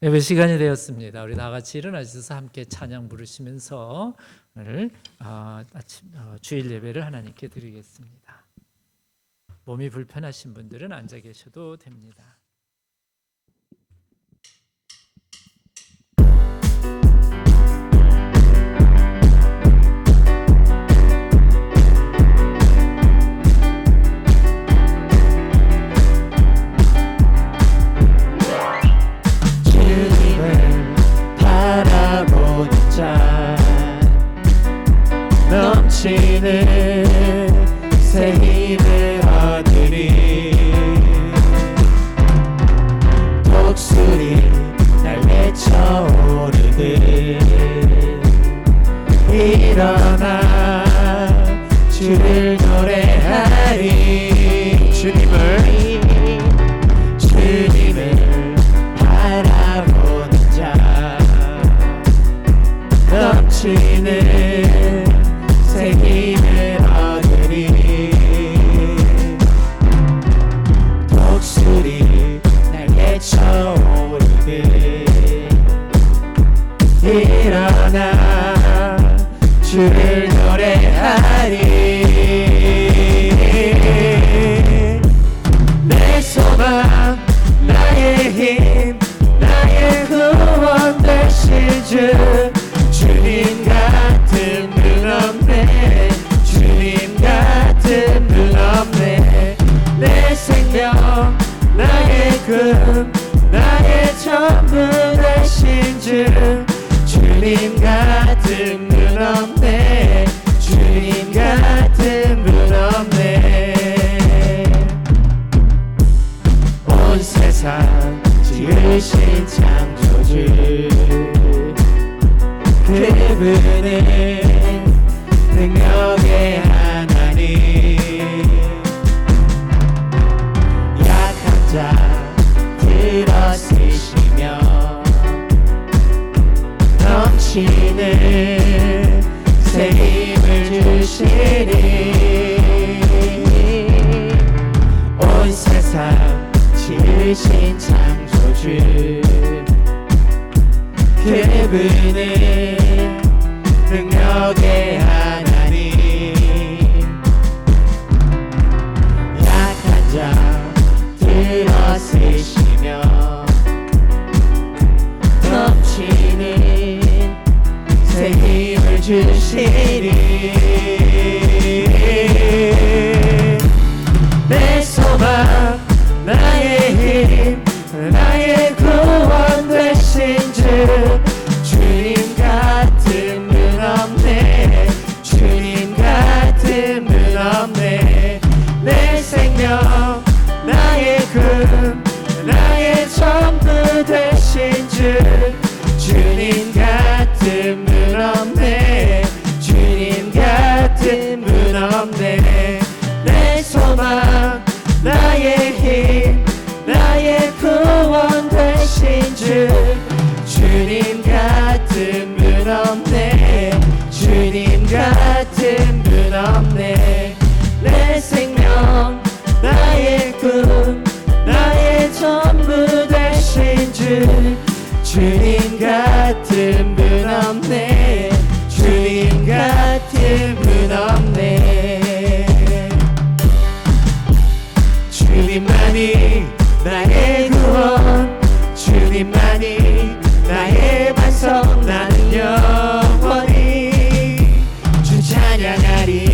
예배 시간이 되었습니다. 우리 다 같이 일어나셔서 함께 찬양 부르시면서 오늘 주일 예배를 하나님께 드리겠습니다. 몸이 불편하신 분들은 앉아 계셔도 됩니다. 넘치는 새 힘을 얻으리 독수리 날 외쳐오르듯 일어나 주를 노래하리 주님을 바라보는 자 넘치는 새 힘을 얻으리 독수리 날 외쳐오르듯 일어나 주를 노래하리 내 소망 나의 힘 나의 구원 되신 주 주님 같은 분 없네 주님 같은 분 없네 내 생명 나의 꿈 나의 전부 되신 주 주님 같은 분 없네 주님 같은 분 없네 온 세상 지으신 창조주 그분은 능력의 하나님 약한 자 들어쓰시며 넘치는 새 힘을 주시니 온 세상 지으신 창조주 그분은 능력의 하나님 약한 자 들어쓰시며 넘치는 새 힘을 주시리 내 소망 나의 힘 나의 구원 되신 주 주님 같은 분 없네 주님 같은 분 없네 내 생명 나의 꿈 나의 전부 되신 주 주님 같은 분 없네 주님 같은 분 없네 내 소망 나의 힘 나의 구원 되신 주 주님 같은 분 없네 주님 같은 분 없네 내 생명 나의 꿈 나의 전부 되신 주 주님 같은 분 없네 주님 같은 분 없네 주님만이 나의 구원 주님만이 나의 반석 나는 영원히 주 찬양하리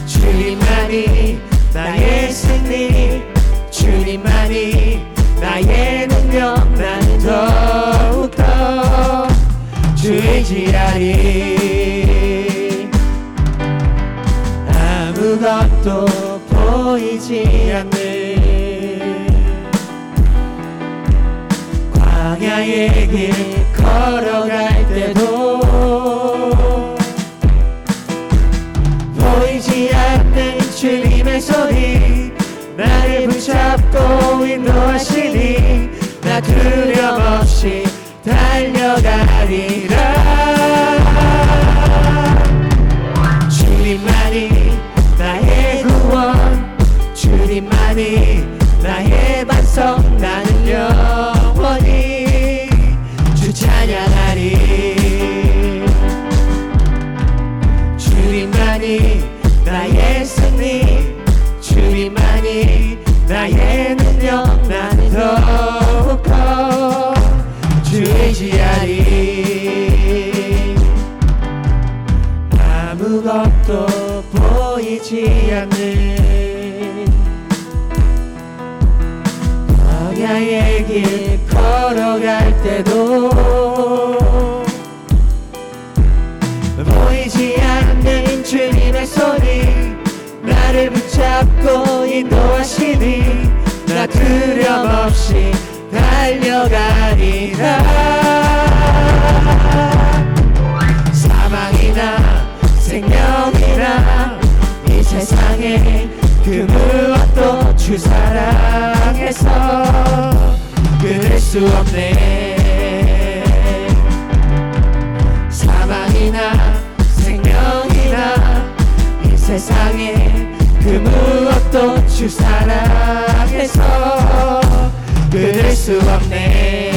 주님만이 나의 승리 주님만이 나의 능력 나는 더욱더 주 의지하리 아무것도 보이지 않는 광야의 길 걸어갈 때도 보이지 않는 주님의 손이 나를 붙잡고 인도하시니 나 두려움없이 달려가리라 주님만이 나의 구원 주님만이 나의 반석 주님만이 나의 승리, 주님만이 나의 능력. 나는 더욱더 주 의지하리. 아무것도 보이지 않는 광야의 길 걸어갈 때도 보이지 않는 주님의 손이 나를 붙잡고 인도하시니 나 두려움없이 달려가리라. 사망이나 생명이나 이 세상에 그 무엇도 주 사랑해서 끊을 수 없네. 사망이나 생명이나 이 세상에 그 무엇도 주 사랑해서 끊을 수 없네.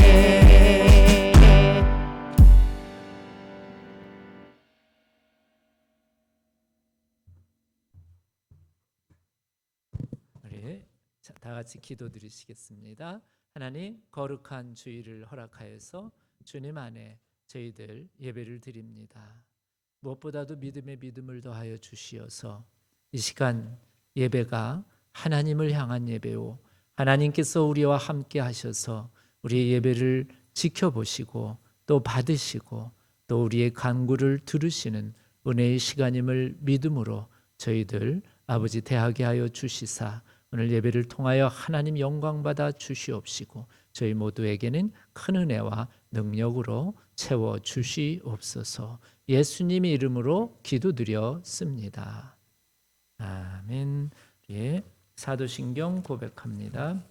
우리 다 같이 기도드리시겠습니다. 하나님, 거룩한 주일을 허락하여서 주님 안에 저희들 예배를 드립니다. 무엇보다도 믿음의 믿음을 더하여 주시어서 이 시간 예배가 하나님을 향한 예배요, 하나님께서 우리와 함께 하셔서 우리의 예배를 지켜보시고 또 받으시고 또 우리의 간구를 들으시는 은혜의 시간임을 믿음으로 저희들 아버지 대하게 하여 주시사 오늘 예배를 통하여 하나님 영광받아 주시옵시고 저희 모두에게는 큰 은혜와 능력으로 채워 주시옵소서. 예수님의 이름으로 기도드렸습니다. 아멘. 예, 사도신경 고백합니다.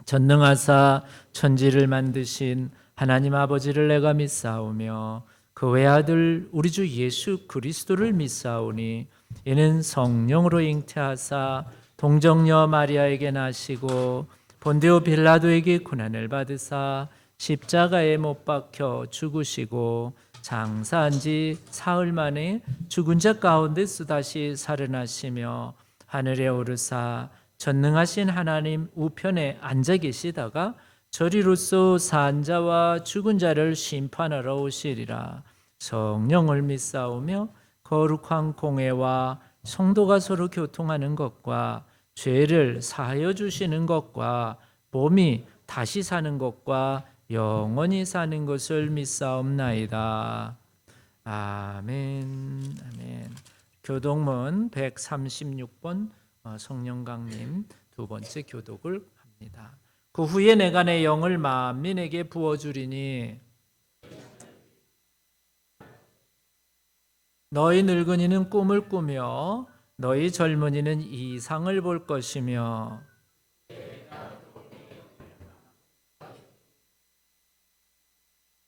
전능하사 천지를 만드신 하나님 아버지를 내가 믿사오며 그 외아들 우리 주 예수 그리스도를 믿사오니 이는 성령으로 잉태하사 동정녀 마리아에게 나시고 본디오 빌라도에게 고난을 받으사 십자가에 못 박혀 죽으시고 장사한 지 사흘 만에 죽은 자 가운데서 다시 살아나시며 하늘에 오르사 전능하신 하나님 우편에 앉아 계시다가 저리로서 산 자와 죽은 자를 심판하러 오시리라. 성령을 믿사오며 거룩한 공회와 성도가 서로 교통하는 것과 죄를 사하여 주시는 것과 몸이 다시 사는 것과 영원히 사는 것을 믿사옵나이다. 아멘. 아멘. 교독문 136번 성령강님 두 번째 교독을 합니다. 그 후에 내가 내 영을 만민에게 부어주리니 너희 늙은이는 꿈을 꾸며 너희 젊은이는 이상을 볼 것이며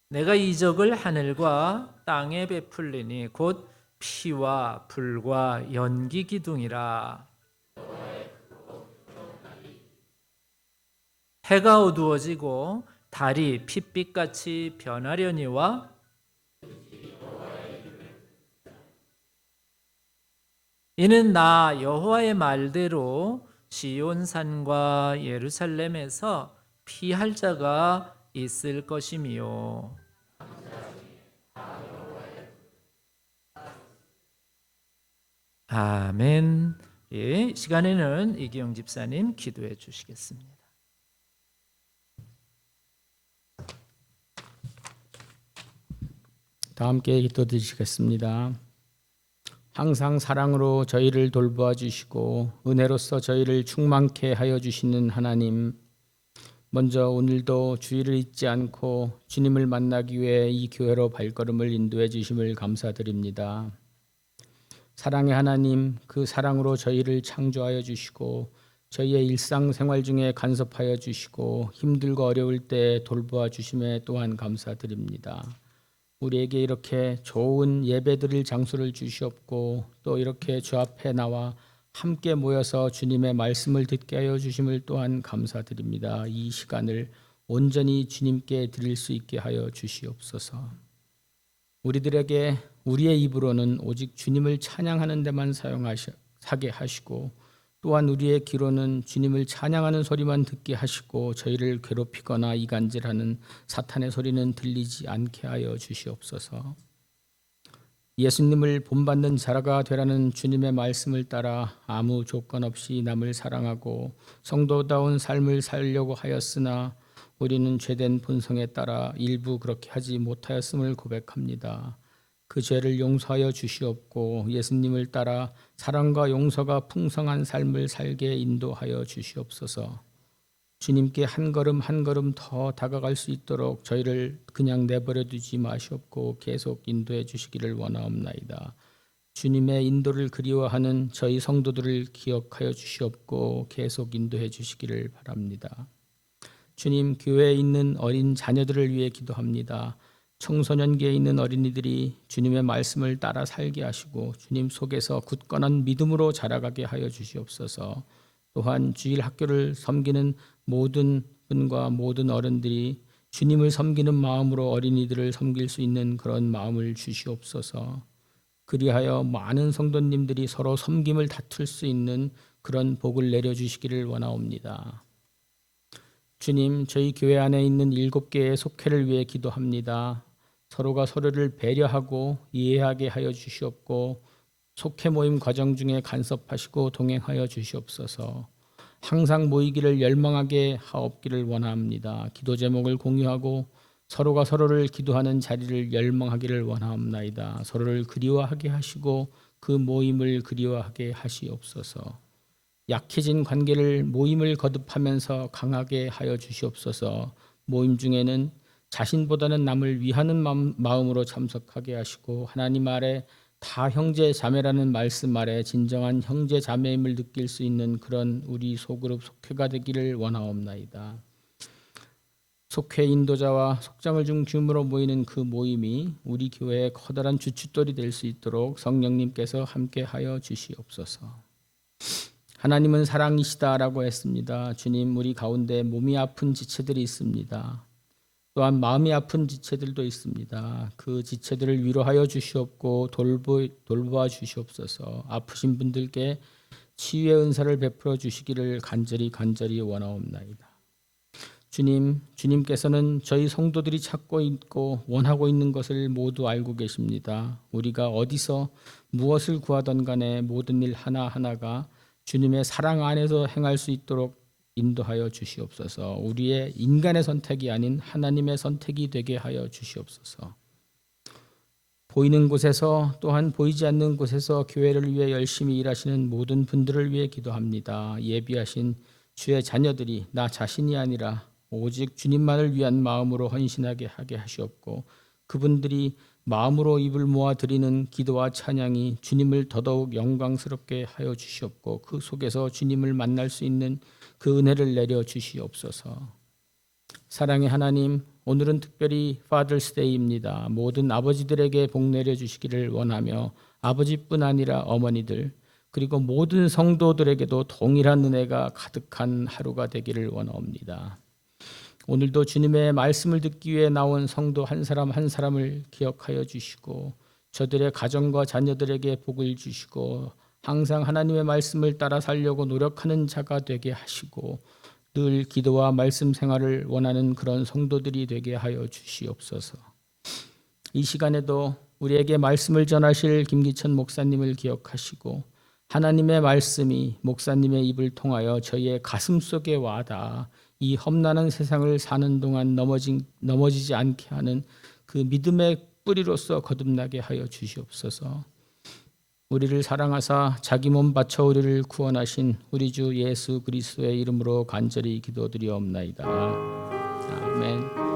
내가 이적을 하늘과 땅에 베풀리니 곧 피와 불과 연기 기둥이라. 해가 어두워지고 달이 핏빛같이 변하려니와 이는 나 여호와의 말대로 시온산과 예루살렘에서 피할 자가 있을 것이미요. 아멘. 예, 시간에는 이기영 집사님 기도해 주시겠습니다. 다 함께 기도드리시겠습니다. 항상 사랑으로 저희를 돌보아 주시고 은혜로서 저희를 충만케 하여 주시는 하나님, 먼저 오늘도 주의를 잊지 않고 주님을 만나기 위해 이 교회로 발걸음을 인도해 주심을 감사드립니다. 사랑의 하나님, 그 사랑으로 저희를 창조하여 주시고 저희의 일상생활 중에 간섭하여 주시고 힘들고 어려울 때 돌보아 주심에 또한 감사드립니다. 우리에게 이렇게 좋은 예배드릴 장소를 주시옵고 또 이렇게 주 앞에 나와 함께 모여서 주님의 말씀을 듣게 하여 주심을 또한 감사드립니다. 이 시간을 온전히 주님께 드릴 수 있게 하여 주시옵소서. 우리들에게 우리의 입으로는 오직 주님을 찬양하는 데만 사용하게 하시고 또한 우리의 귀로는 주님을 찬양하는 소리만 듣게 하시고 저희를 괴롭히거나 이간질하는 사탄의 소리는 들리지 않게 하여 주시옵소서. 예수님을 본받는 자라가 되라는 주님의 말씀을 따라 아무 조건 없이 남을 사랑하고 성도다운 삶을 살려고 하였으나 우리는 죄된 본성에 따라 일부 그렇게 하지 못하였음을 고백합니다. 그 죄를 용서하여 주시옵고 예수님을 따라 사랑과 용서가 풍성한 삶을 살게 인도하여 주시옵소서. 주님께 한 걸음 한 걸음 더 다가갈 수 있도록 저희를 그냥 내버려 두지 마시옵고 계속 인도해 주시기를 원하옵나이다. 주님의 인도를 그리워하는 저희 성도들을 기억하여 주시옵고 계속 인도해 주시기를 바랍니다. 주님, 교회에 있는 어린 자녀들을 위해 기도합니다. 청소년기에 있는 어린이들이 주님의 말씀을 따라 살게 하시고 주님 속에서 굳건한 믿음으로 자라가게 하여 주시옵소서. 또한 주일 학교를 섬기는 모든 분과 모든 어른들이 주님을 섬기는 마음으로 어린이들을 섬길 수 있는 그런 마음을 주시옵소서. 그리하여 많은 성도님들이 서로 섬김을 다툴 수 있는 그런 복을 내려주시기를 원하옵니다. 주님, 저희 교회 안에 있는 7개의 속회를 위해 기도합니다. 서로가 서로를 배려하고 이해하게 하여 주시옵고 속회 모임 과정 중에 간섭하시고 동행하여 주시옵소서. 항상 모이기를 열망하게 하옵기를 원합니다. 기도 제목을 공유하고 서로가 서로를 기도하는 자리를 열망하기를 원하옵나이다. 서로를 그리워하게 하시고 그 모임을 그리워하게 하시옵소서. 약해진 관계를 모임을 거듭하면서 강하게 하여 주시옵소서. 모임 중에는 자신보다는 남을 위하는 마음으로 참석하게 하시고 하나님 아래 다 형제 자매라는 말씀 아래 진정한 형제 자매임을 느낄 수 있는 그런 우리 소그룹 속회가 되기를 원하옵나이다. 속회 인도자와 속장을 중 줌으로 모이는 그 모임이 우리 교회의 커다란 주춧돌이 될 수 있도록 성령님께서 함께하여 주시옵소서. 하나님은 사랑이시다라고 했습니다. 주님, 우리 가운데 몸이 아픈 지체들이 있습니다. 또한 마음이 아픈 지체들도 있습니다. 그 지체들을 위로하여 주시옵고 돌보아 주시옵소서. 아프신 분들께 치유의 은사를 베풀어 주시기를 간절히 원하옵나이다. 주님, 주님께서는 저희 성도들이 찾고 있고 원하고 있는 것을 모두 알고 계십니다. 우리가 어디서 무엇을 구하던 간에 모든 일 하나하나가 주님의 사랑 안에서 행할 수 있도록 인도하여 주시옵소서. 우리의 인간의 선택이 아닌 하나님의 선택이 되게 하여 주시옵소서. 보이는 곳에서 또한 보이지 않는 곳에서 교회를 위해 열심히 일하시는 모든 분들을 위해 기도합니다. 예비하신 주의 자녀들이 나 자신이 아니라 오직 주님만을 위한 마음으로 헌신하게 하게 하시옵고 그분들이 마음으로 입을 모아 드리는 기도와 찬양이 주님을 더더욱 영광스럽게 하여 주시옵고 그 속에서 주님을 만날 수 있는 그 은혜를 내려 주시옵소서. 사랑의 하나님, 오늘은 특별히 Father's Day입니다. 모든 아버지들에게 복 내려 주시기를 원하며 아버지뿐 아니라 어머니들 그리고 모든 성도들에게도 동일한 은혜가 가득한 하루가 되기를 원합니다. 오늘도 주님의 말씀을 듣기 위해 나온 성도 한 사람 한 사람을 기억하여 주시고 저들의 가정과 자녀들에게 복을 주시고 항상 하나님의 말씀을 따라 살려고 노력하는 자가 되게 하시고 늘 기도와 말씀 생활을 원하는 그런 성도들이 되게 하여 주시옵소서. 이 시간에도 우리에게 말씀을 전하실 김기천 목사님을 기억하시고 하나님의 말씀이 목사님의 입을 통하여 저희의 가슴 속에 와닿아 이 험난한 세상을 사는 동안 넘어지지 않게 하는 그 믿음의 뿌리로서 거듭나게 하여 주시옵소서. 우리를 사랑하사 자기 몸 바쳐 우리를 구원하신 우리 주 예수 그리스도의 이름으로 간절히 기도드리옵나이다. 아멘.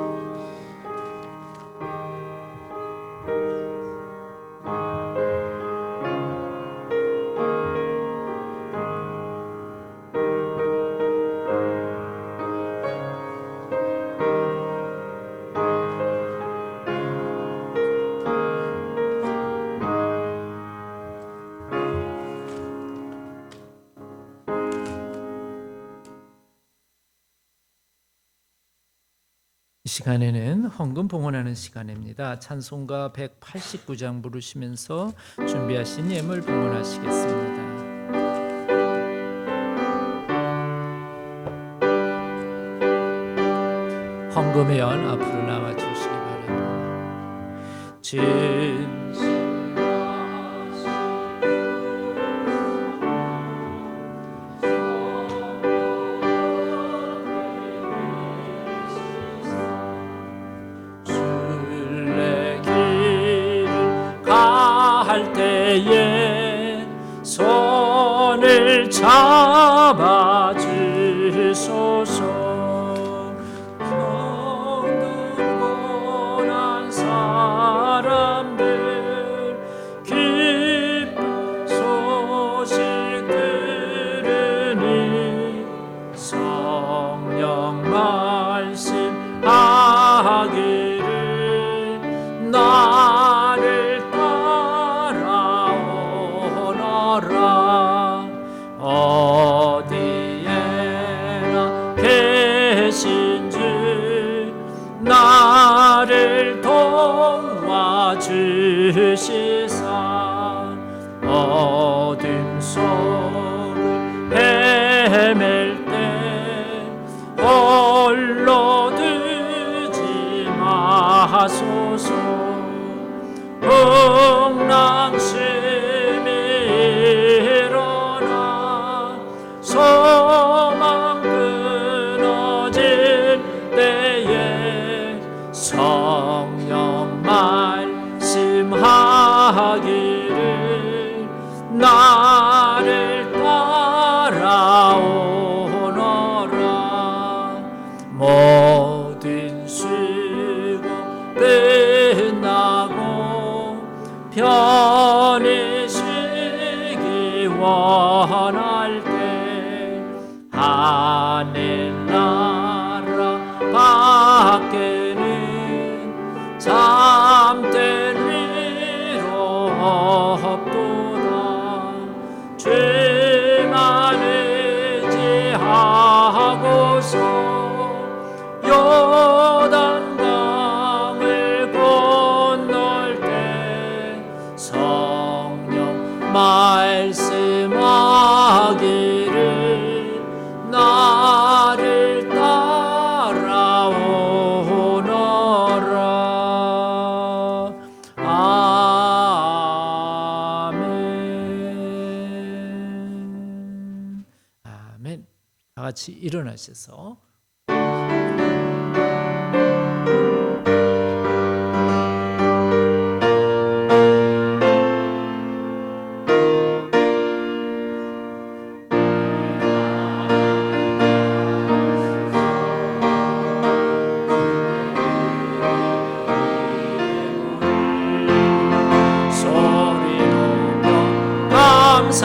시간에는 헌금 봉헌하는 시간입니다. 찬송가 189장 부르시면서 준비하신 예물 봉헌하시겠습니다. 헌금회원 앞으로 나와 주시기 바랍니다. 할 때에 손을 잡아 주소서. 병들고 난 사람들 기쁜 소식 들으니 성령 말씀하기를 나를 어디에나 계신지 나를 도와주시사 어둠 속을 헤맬 때 홀로 두지 마소서. 풍랑심이 일어나 소망 끊어질 때에 성령 말씀하기를 나를 따라오너라. 모든 수고 끝나고 편히 쉬기 원할 때 하늘나라 밖에는 잠든 위로 없도다. 죄만 의지하고서 요단강을 건널 때 성령 말씀하기를 나를 따라오너라. 아멘. 아멘. 다 같이 일어나셔서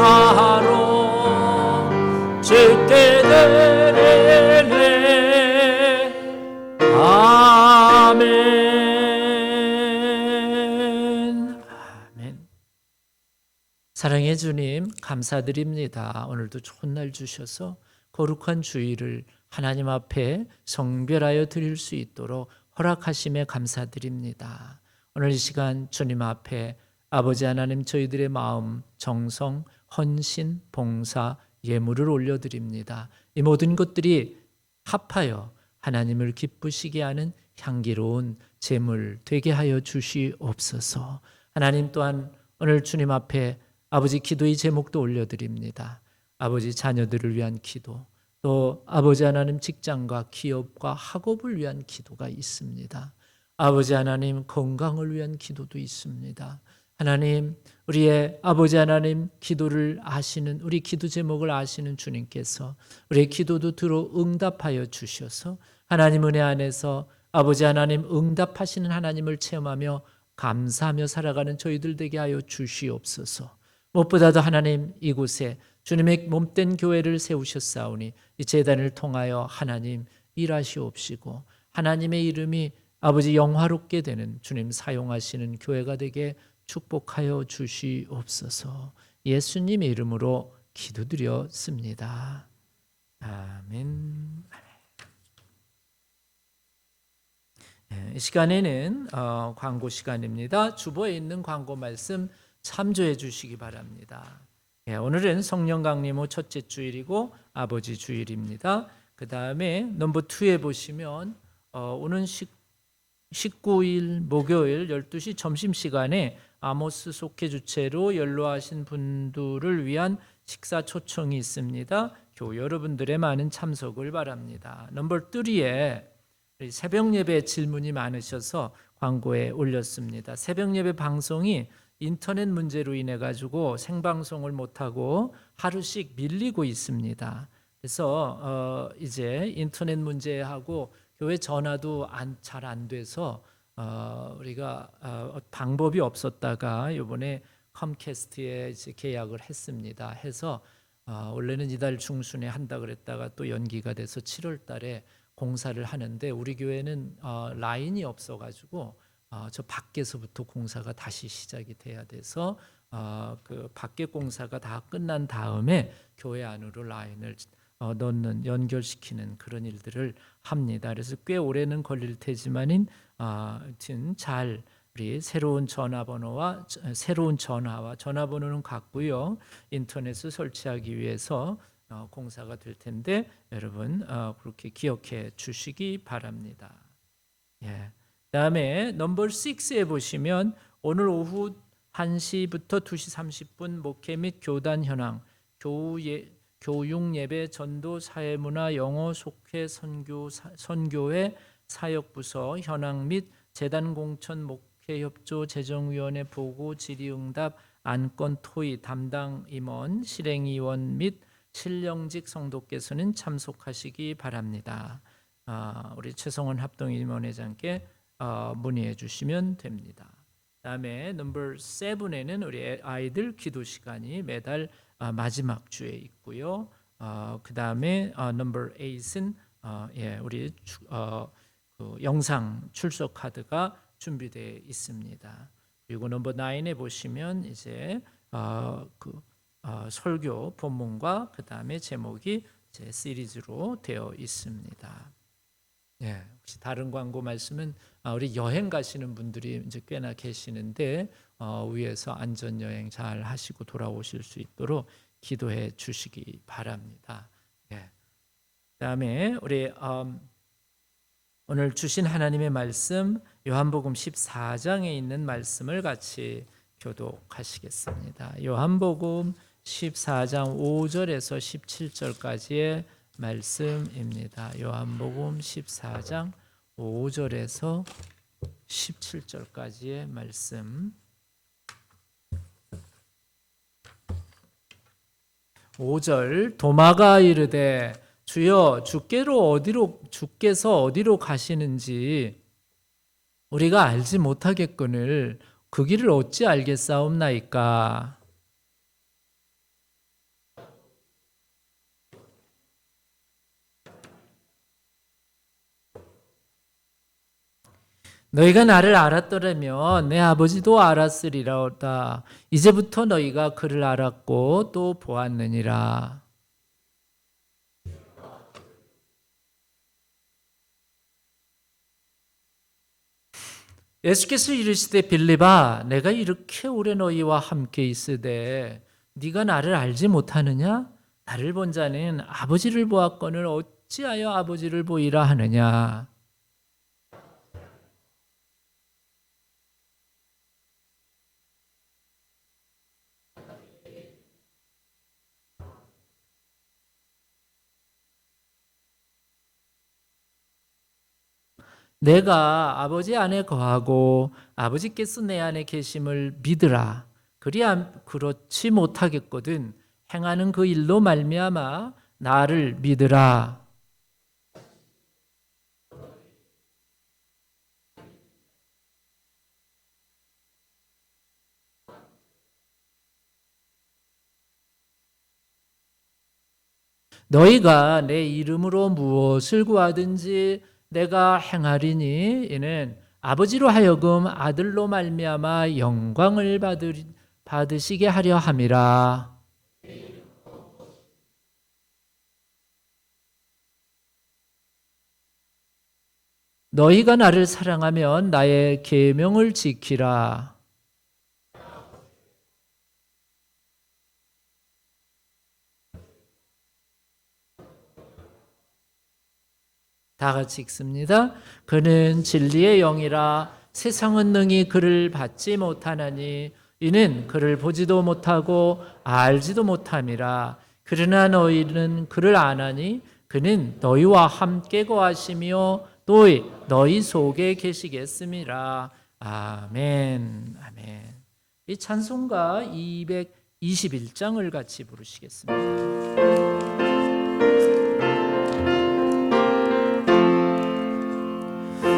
감사로 주께 드리네. 아멘. 아멘. 사랑의 주님, 감사드립니다. 오늘도 좋은 날 주셔서 거룩한 주일을 하나님 앞에 성별하여 드릴 수 있도록 허락하심에 감사드립니다. 오늘 이 시간 주님 앞에 아버지 하나님, 저희들의 마음, 정성, 헌신, 봉사, 예물을 올려드립니다. 이 모든 것들이 합하여 하나님을 기쁘시게 하는 향기로운 제물 되게 하여 주시옵소서. 하나님 또한 오늘 주님 앞에 아버지 기도의 제목도 올려드립니다. 아버지 자녀들을 위한 기도, 또 아버지 하나님 직장과 기업과 학업을 위한 기도가 있습니다. 아버지 하나님 건강을 위한 기도도 있습니다. 하나님, 우리의 아버지 하나님 기도를 아시는, 우리 기도 제목을 아시는 주님께서 우리의 기도도 들어 응답하여 주셔서 하나님 은혜 안에서 아버지 하나님 응답하시는 하나님을 체험하며 감사하며 살아가는 저희들 되게 하여 주시옵소서. 무엇보다도 하나님, 이곳에 주님의 몸된 교회를 세우셨사오니 이 제단을 통하여 하나님 일하시옵시고 하나님의 이름이 아버지 영화롭게 되는 주님 사용하시는 교회가 되게 축복하여 주시옵소서. 예수님의 이름으로 기도드렸습니다. 아멘. 이 시간에는 광고 시간입니다. 주보에 있는 광고 말씀 참조해 주시기 바랍니다. 오늘은 성령 강림 후 첫째 주일이고 아버지 주일입니다. 그 다음에 넘버 2에 보시면 오는 19일 목요일 12시 점심시간에 아모스 속회 주최로 연로하신 분들을 위한 식사 초청이 있습니다. 교우 여러분들의 많은 참석을 바랍니다. 넘버 3에 새벽 예배 질문이 많으셔서 광고에 올렸습니다. 새벽 예배 방송이 인터넷 문제로 인해 가지고 생방송을 못하고 하루씩 밀리고 있습니다. 그래서 이제 인터넷 문제하고 교회 전화도 잘 안 돼서 우리가 방법이 없었다가 이번에 컴캐스트에 이제 계약을 했습니다. 해서 원래는 이달 중순에 한다 그랬다가 또 연기가 돼서 7월 달에 공사를 하는데 우리 교회는 라인이 없어가지고 저 밖에서부터 공사가 다시 시작이 돼야 돼서 그 밖에 공사가 다 끝난 다음에 교회 안으로 라인을 넣는 연결시키는 그런 일들을 합니다. 그래서 꽤 오래는 걸릴 테지만은 아무튼 잘 우리 새로운 전화번호와 새로운 전화번호는 같고요. 인터넷을 설치하기 위해서 공사가 될 텐데 여러분 그렇게 기억해 주시기 바랍니다. 예. 그다음에 넘버 6에 보시면 오늘 오후 1시부터 2시 30분 목회 및 교단 현황, 교육 예배, 전도, 사회문화, 영어, 속회, 선교회, 사역부서 현황 및 재단 공천, 목회 협조, 재정위원회 보고, 질의응답, 안건 토의 담당 임원, 실행위원 및 신령직 성도께서는 참석하시기 바랍니다. 우리 최성원 합동임원회장께 문의해 주시면 됩니다. 다음에 넘버 7에는 우리 아이들 기도 시간이 매달 마지막 주에 있고요. 그 다음에 넘버 8은 우리 그 영상 출석 카드가 준비되어 있습니다. 그리고 넘버 9에 보시면 이제 설교 본문과 그 다음에 제목이 이제 시리즈로 되어 있습니다. 혹시 다른 광고 말씀은 우리 여행 가시는 분들이 이제 꽤나 계시는데 위에서 안전 여행 잘 하시고 돌아오실 수 있도록 기도해 주시기 바랍니다. 그다음에 우리 오늘 주신 하나님의 말씀 요한복음 14장에 있는 말씀을 같이 교독하시겠습니다. 요한복음 14장 5절에서 17절까지의 말씀입니다. 요한복음 14장 5절에서 17절까지의 말씀. 5절 도마가 이르되 주여 주께서 어디로 가시는지 우리가 알지 못하겠거늘 그 길을 어찌 알겠사옵나이까. 너희가 나를 알았더라면 내 아버지도 알았으리로다. 이제부터 너희가 그를 알았고 또 보았느니라. 예수께서 이르시되 빌립아 내가 이렇게 오래 너희와 함께 있으되 네가 나를 알지 못하느냐? 나를 본 자는 아버지를 보았거늘 어찌하여 아버지를 보이라 하느냐? 내가 아버지 안에 거하고 아버지께서 내 안에 계심을 믿으라. 그렇지 못하겠거든 행하는 그 일로 말미암아 나를 믿으라. 너희가 내 이름으로 무엇을 구하든지 내가 행하리니 이는 아버지로 하여금 아들로 말미암아 영광을 받으시게 하려 함이라. 너희가 나를 사랑하면 나의 계명을 지키라. 다 같이 읽습니다. 그는 진리의 영이라 세상은 능히 그를 받지 못하나니 이는 그를 보지도 못하고 알지도 못함이라. 그러나 너희는 그를 아나니 그는 너희와 함께 거하시며 너희 속에 계시겠음이라. 아멘. 아멘. 이 찬송가 221장을 같이 부르시겠습니다.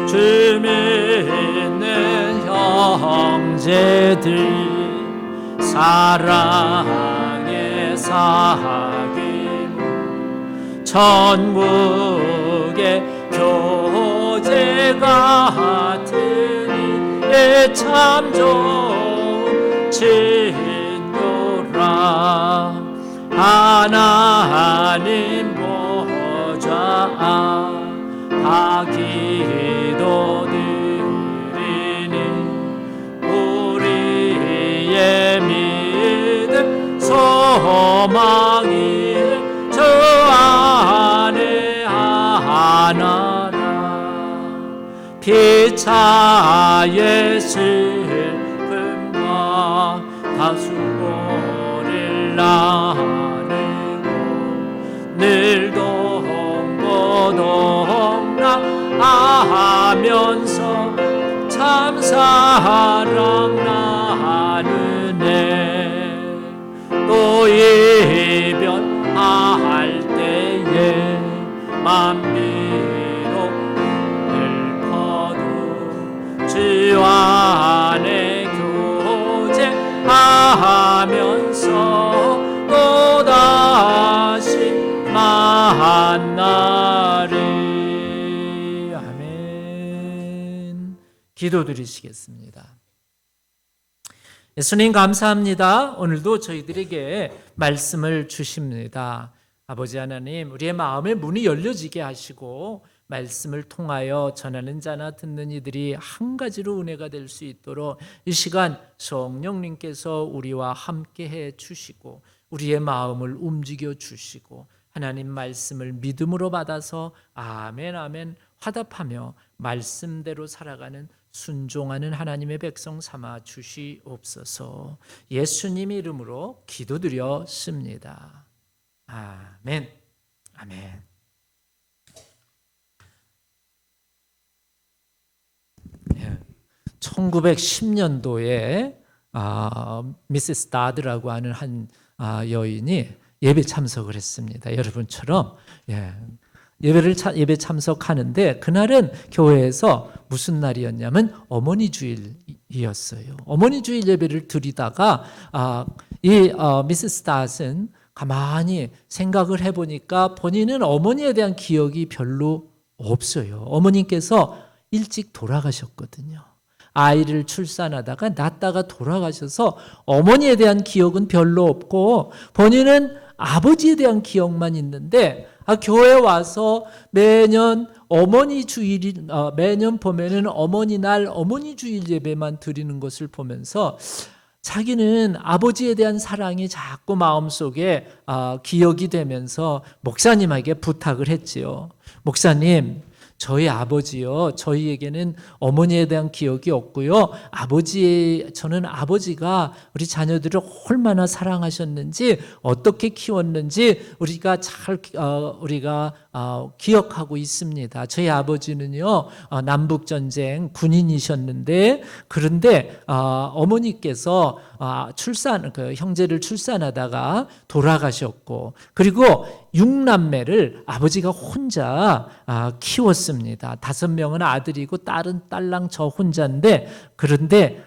주 믿는 형제들 사랑의 사귐 천국의 교제 같으니 참 좋은 친구라. 하나님 보좌 다 기도드리니 우리의 믿음 소망이 저 안에 하나라. 피차의 슬픔과 다 수고를 나누고 늘 하면서 참 사랑 나누네. 또 이별할 때에 만비로 슬퍼도 주 안에 교제하면서 또다시 만나리. 기도드리시겠습니다. 예수님 감사합니다. 오늘도 저희들에게 말씀을 주십니다. 아버지 하나님, 우리의 마음의 문이 열려지게 하시고 말씀을 통하여 전하는 자나 듣는 이들이 한 가지로 은혜가 될 수 있도록 이 시간 성령님께서 우리와 함께해 주시고 우리의 마음을 움직여 주시고 하나님 말씀을 믿음으로 받아서 아멘 아멘 화답하며 말씀대로 살아가는 순종하는 하나님의 백성 삼아 주시옵소서. 예수님 이름으로 기도드렸습니다. 아멘. 아멘. 예. 1910년도에 미세스 다드라고 하는 한 여인이 예배 참석을 했습니다. 여러분처럼 예배 참석하는데 그날은 교회에서 무슨 날이었냐면 어머니 주일이었어요. 어머니 주일 예배를 드리다가 미세스 닷은 가만히 생각을 해보니까 본인은 어머니에 대한 기억이 별로 없어요. 어머님께서 일찍 돌아가셨거든요. 아이를 출산하다가 낳다가 돌아가셔서 어머니에 대한 기억은 별로 없고 본인은 아버지에 대한 기억만 있는데 교회에 와서 매년 어머니 주일이 매년 보면은 어머니 날 어머니 주일 예배만 드리는 것을 보면서 자기는 아버지에 대한 사랑이 자꾸 마음속에 기억이 되면서 목사님에게 부탁을 했지요. 목사님, 저희 아버지요, 저희에게는 어머니에 대한 기억이 없고요. 저는 아버지가 우리 자녀들을 얼마나 사랑하셨는지, 어떻게 키웠는지 우리가 기억하고 있습니다. 저희 아버지는요, 남북전쟁 군인이셨는데, 그런데 어머니께서 형제를 출산하다가 돌아가셨고, 그리고 6남매를 아버지가 혼자 키웠습니다. 5명은 아들이고 딸랑 저 혼자인데, 그런데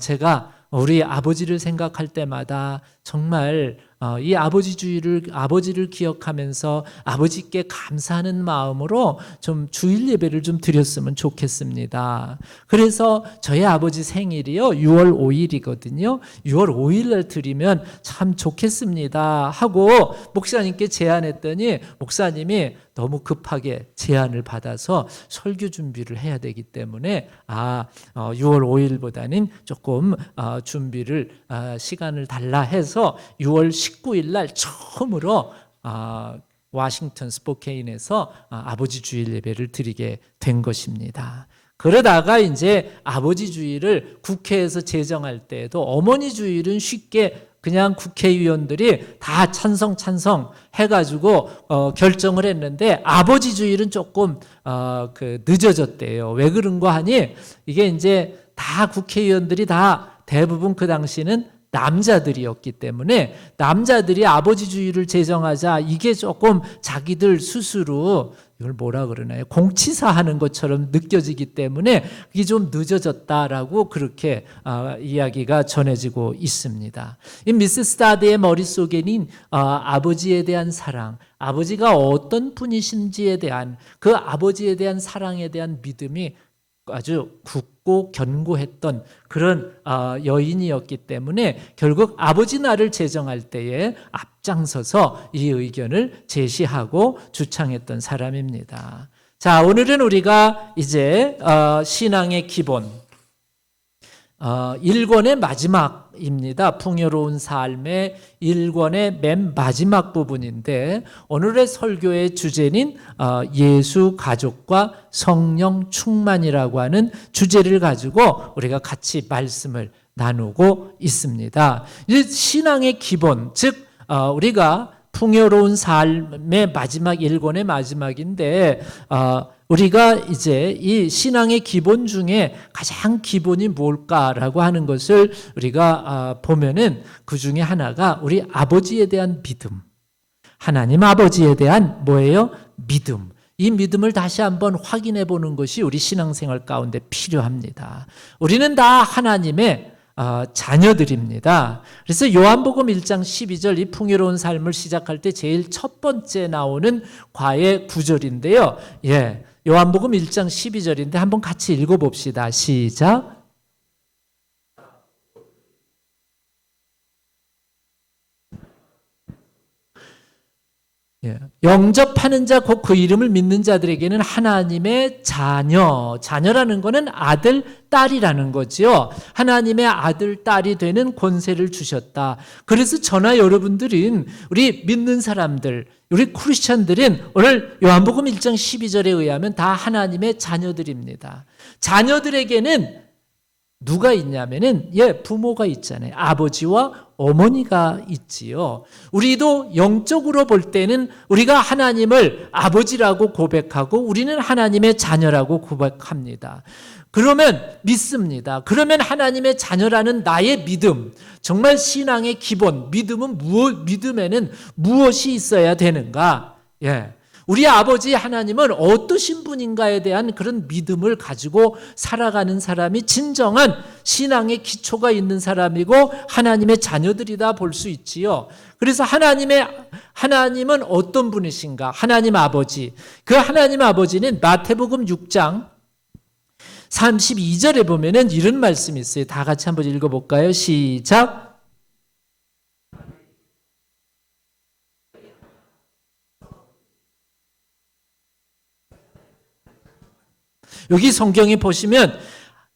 제가 우리 아버지를 생각할 때마다 정말 이 아버지를 기억하면서 아버지께 감사하는 마음으로 좀 주일 예배를 좀 드렸으면 좋겠습니다. 그래서 저희 아버지 생일이요 6월 5일이거든요. 6월 5일 날 드리면 참 좋겠습니다 하고 목사님께 제안했더니 목사님이 너무 급하게 제안을 받아서 설교 준비를 해야 되기 때문에 6월 5일보다는 조금 준비를 시간을 달라 해서 6월 19일 날 처음으로 워싱턴 스포케인에서 아버지 주일 예배를 드리게 된 것입니다. 그러다가 이제 아버지 주일을 국회에서 제정할 때에도 어머니 주일은 쉽게 그냥 국회의원들이 다 찬성 해가지고 결정을 했는데 아버지 주일은 조금 늦어졌대요. 왜 그런가 하니 이게 이제 다 국회의원들이 다 대부분 그 당시는 남자들이었기 때문에 남자들이 아버지 주일을 제정하자 이게 조금 자기들 스스로 이걸 뭐라 그러나요? 공치사 하는 것처럼 느껴지기 때문에 이게 좀 늦어졌다라고 그렇게 이야기가 전해지고 있습니다. 이 미세스 다드의 머릿속에는 아버지에 대한 사랑, 아버지가 어떤 분이신지에 대한 그 아버지에 대한 사랑에 대한 믿음이 아주 굳고 견고했던 그런 여인이었기 때문에 결국 아버지 날을 제정할 때에 앞장서서 이 의견을 제시하고 주창했던 사람입니다. 자, 오늘은 우리가 이제 신앙의 기본 1권의 마지막입니다. 풍요로운 삶의 1권의 맨 마지막 부분인데 오늘의 설교의 주제는 예수 가족과 성령 충만이라고 하는 주제를 가지고 우리가 같이 말씀을 나누고 있습니다. 이 신앙의 기본, 즉 우리가 풍요로운 삶의 마지막 1권의 마지막인데 우리가 이제 이 신앙의 기본 중에 가장 기본이 뭘까라고 하는 것을 우리가 보면은 그 중에 하나가 우리 아버지에 대한 믿음, 하나님 아버지에 대한 뭐예요? 믿음. 이 믿음을 다시 한번 확인해 보는 것이 우리 신앙생활 가운데 필요합니다. 우리는 다 하나님의 자녀들입니다. 그래서 요한복음 1장 12절 이 풍요로운 삶을 시작할 때 제일 첫 번째 나오는 과의 구절인데요. 요한복음 1장 12절인데 한번 같이 읽어봅시다. 시작. 영접하는 자 곧 그 이름을 믿는 자들에게는 하나님의 자녀라는 것은 아들, 딸이라는 거죠. 하나님의 아들, 딸이 되는 권세를 주셨다. 그래서 저나 여러분들은 우리 믿는 사람들, 우리 크리스천들은 오늘 요한복음 1장 12절에 의하면 다 하나님의 자녀들입니다. 자녀들에게는 누가 있냐면은 부모가 있잖아요. 아버지와 어머니가 있지요. 우리도 영적으로 볼 때는 우리가 하나님을 아버지라고 고백하고 우리는 하나님의 자녀라고 고백합니다. 그러면 믿습니다. 그러면 하나님의 자녀라는 나의 믿음, 정말 신앙의 기본, 믿음에는 무엇이 있어야 되는가? 우리 아버지 하나님은 어떠신 분인가에 대한 그런 믿음을 가지고 살아가는 사람이 진정한 신앙의 기초가 있는 사람이고 하나님의 자녀들이다 볼 수 있지요. 그래서 하나님은 어떤 분이신가? 하나님 아버지. 그 하나님 아버지는 마태복음 6장 32절에 보면은 이런 말씀이 있어요. 다 같이 한번 읽어볼까요? 시작. 여기 성경에 보시면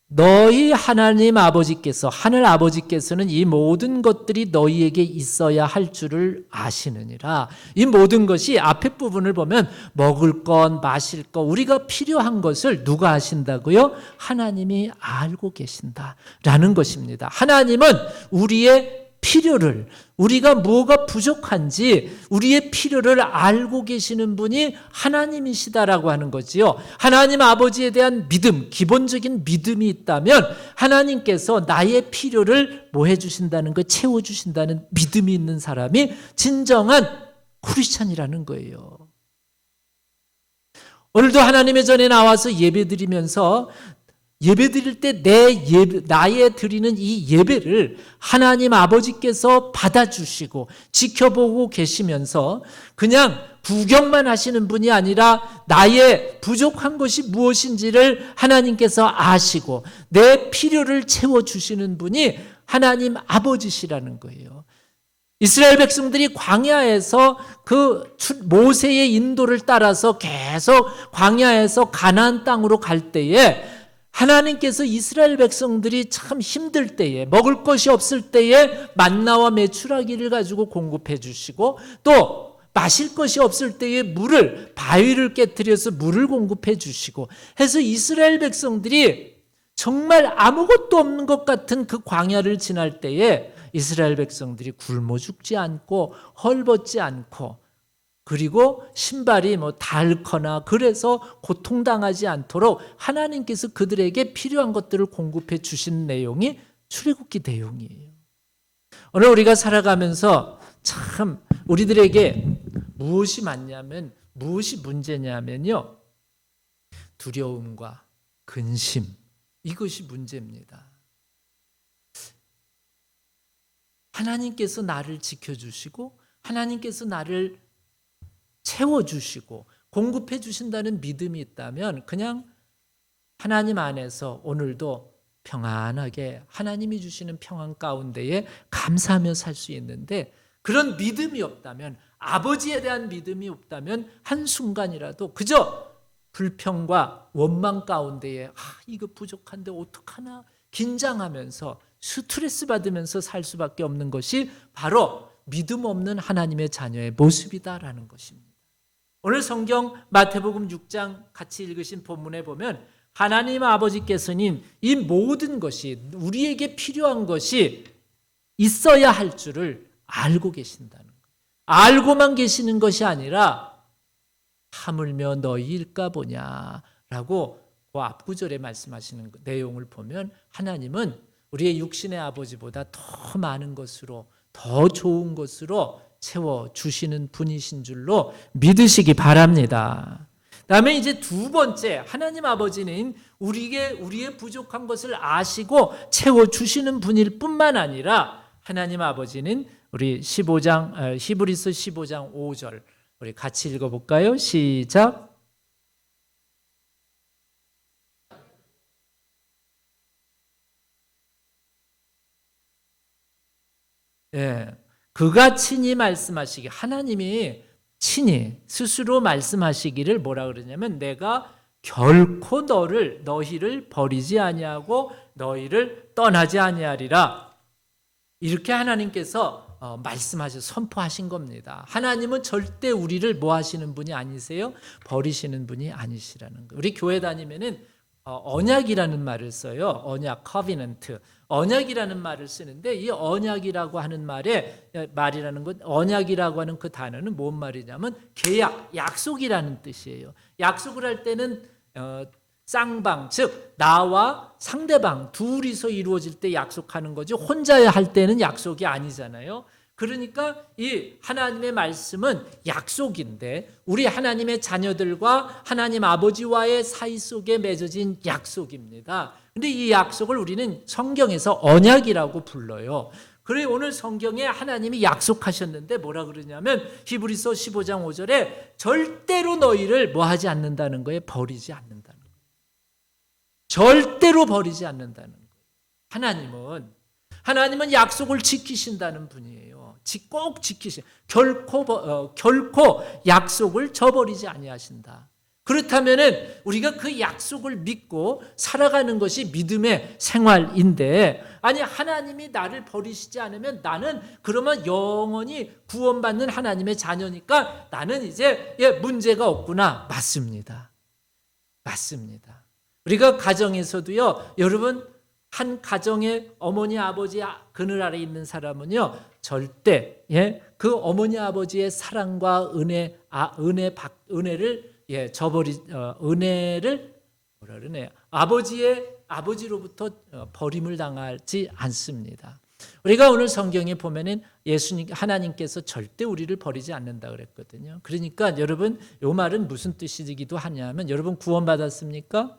너희 하나님 아버지께서 하늘 아버지께서는 이 모든 것들이 너희에게 있어야 할 줄을 아시느니라. 이 모든 것이 앞에 부분을 보면 먹을 것, 마실 것, 우리가 필요한 것을 누가 아신다고요? 하나님이 알고 계신다라는 것입니다. 하나님은 우리의 필요를, 우리가 뭐가 부족한지 우리의 필요를 알고 계시는 분이 하나님이시다라고 하는 거지요. 하나님 아버지에 대한 믿음, 기본적인 믿음이 있다면 하나님께서 나의 필요를 뭐 해주신다는 거, 채워주신다는 믿음이 있는 사람이 진정한 크리스찬이라는 거예요. 오늘도 하나님의 전에 나와서 예배드리면서 예배 드릴 때 나의 드리는 이 예배를 하나님 아버지께서 받아주시고 지켜보고 계시면서 그냥 구경만 하시는 분이 아니라 나의 부족한 것이 무엇인지를 하나님께서 아시고 내 필요를 채워주시는 분이 하나님 아버지시라는 거예요. 이스라엘 백성들이 광야에서 그 모세의 인도를 따라서 계속 광야에서 가나안 땅으로 갈 때에 하나님께서 이스라엘 백성들이 참 힘들 때에 먹을 것이 없을 때에 만나와 메추라기를 가지고 공급해 주시고 또 마실 것이 없을 때에 물을 바위를 깨뜨려서 물을 공급해 주시고 해서 이스라엘 백성들이 정말 아무것도 없는 것 같은 그 광야를 지날 때에 이스라엘 백성들이 굶어 죽지 않고 헐벗지 않고 그리고 신발이 닳거나 그래서 고통당하지 않도록 하나님께서 그들에게 필요한 것들을 공급해 주신 내용이 출애굽기 내용이에요. 오늘 우리가 살아가면서 참 우리들에게 무엇이 많냐면 무엇이 문제냐면요. 두려움과 근심 이것이 문제입니다. 하나님께서 나를 지켜주시고 하나님께서 나를 채워주시고 공급해 주신다는 믿음이 있다면 그냥 하나님 안에서 오늘도 평안하게 하나님이 주시는 평안 가운데에 감사하며 살 수 있는데 그런 믿음이 없다면 아버지에 대한 믿음이 없다면 한순간이라도 그저 불평과 원망 가운데에 이거 부족한데 어떡하나 긴장하면서 스트레스 받으면서 살 수밖에 없는 것이 바로 믿음 없는 하나님의 자녀의 모습이다라는 것입니다. 오늘 성경 마태복음 6장 같이 읽으신 본문에 보면 하나님 아버지께서는 이 모든 것이 우리에게 필요한 것이 있어야 할 줄을 알고 계신다는 거예요. 알고만 계시는 것이 아니라 하물며 너희일까 보냐라고 그 앞구절에 말씀하시는 내용을 보면 하나님은 우리의 육신의 아버지보다 더 많은 것으로 더 좋은 것으로 채워주시는 분이신 줄로 믿으시기 바랍니다. 다음에 이제 두 번째 하나님 아버지는 우리의 부족한 것을 아시고 채워주시는 분일 뿐만 아니라 하나님 아버지는 우리 히브리서 15장 5절 우리 같이 읽어볼까요? 시작. 예, 그가 친히 말씀하시기 하나님이 친히 스스로 말씀하시기를 뭐라 그러냐면 내가 결코 너희를 버리지 아니하고 너희를 떠나지 아니하리라 이렇게 하나님께서 말씀하셔 선포하신 겁니다. 하나님은 절대 우리를 뭐 하시는 분이 아니세요? 버리시는 분이 아니시라는 거예요. 우리 교회 다니면은 언약이라는 말을 써요. 언약, covenant. 언약이라는 말을 쓰는데 이 언약이라고 하는 말이라는 것, 언약이라고 하는 그 단어는 뭔 말이냐면 계약, 약속이라는 뜻이에요. 약속을 할 때는 쌍방, 즉 나와 상대방 둘이서 이루어질 때 약속하는 거지 혼자 할 때는 약속이 아니잖아요. 그러니까 이 하나님의 말씀은 약속인데 우리 하나님의 자녀들과 하나님 아버지와의 사이 속에 맺어진 약속입니다. 근데 이 약속을 우리는 성경에서 언약이라고 불러요. 그래 오늘 성경에 하나님이 약속하셨는데 뭐라 그러냐면 히브리서 15장 5절에 절대로 너희를 뭐 하지 않는다는 거예요? 버리지 않는다는 거예요. 절대로 버리지 않는다는 거예요. 하나님은 약속을 지키신다는 분이에요. 꼭 지키시. 결코 약속을 저버리지 아니하신다. 그렇다면은 우리가 그 약속을 믿고 살아가는 것이 믿음의 생활인데 아니 하나님이 나를 버리시지 않으면 나는 그러면 영원히 구원받는 하나님의 자녀니까 나는 이제 문제가 없구나. 맞습니다. 우리가 가정에서도요. 여러분 한 가정의 어머니 아버지 그늘 아래 있는 사람은요 절대 그 어머니 아버지의 사랑과 은혜를 뭐라 그러네요. 아버지로부터 버림을 당하지 않습니다. 우리가 오늘 성경에 보면은 하나님께서 절대 우리를 버리지 않는다 그랬거든요. 그러니까 여러분 이 말은 무슨 뜻이기도 하냐면 여러분 구원받았습니까?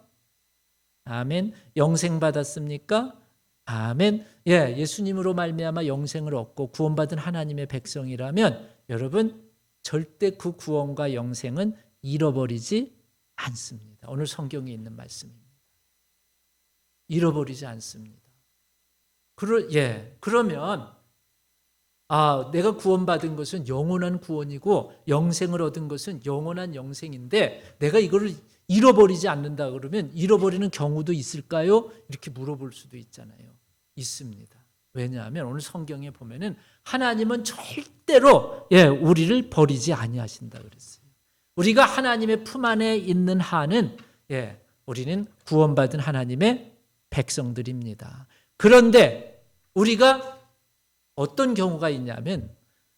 아멘. 영생 받았습니까? 아멘. 예, 예수님으로 말미암아 영생을 얻고 구원받은 하나님의 백성이라면 여러분 절대 그 구원과 영생은 잃어버리지 않습니다. 오늘 성경에 있는 말씀입니다. 잃어버리지 않습니다. 그러면 내가 구원받은 것은 영원한 구원이고 영생을 얻은 것은 영원한 영생인데 내가 이거를 잃어버리지 않는다 그러면 잃어버리는 경우도 있을까요? 이렇게 물어볼 수도 있잖아요. 있습니다. 왜냐하면 오늘 성경에 보면은 하나님은 절대로 우리를 버리지 아니하신다 그랬어요. 우리가 하나님의 품 안에 있는 한은 우리는 구원받은 하나님의 백성들입니다. 그런데 우리가 어떤 경우가 있냐면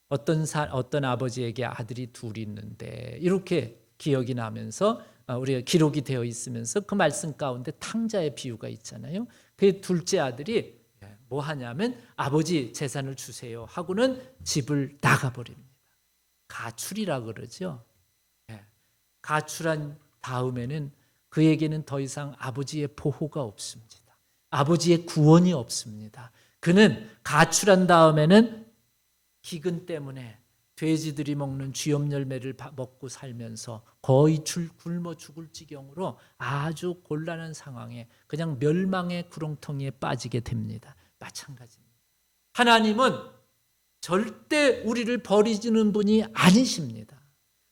어떤 아버지에게 아들이 둘이 있는데 이렇게 기억이 나면서 우리가 기록이 되어 있으면서 그 말씀 가운데 탕자의 비유가 있잖아요. 그 둘째 아들이 뭐 하냐면 아버지 재산을 주세요 하고는 집을 나가버립니다. 가출이라 그러죠. 가출한 다음에는 그에게는 더 이상 아버지의 보호가 없습니다. 아버지의 구원이 없습니다. 그는 가출한 다음에는 기근 때문에 돼지들이 먹는 쥐염 열매를 먹고 살면서 거의 굶어 죽을 지경으로 아주 곤란한 상황에 그냥 멸망의 구렁텅이에 빠지게 됩니다. 마찬가지입니다. 하나님은 절대 우리를 버리시는 분이 아니십니다.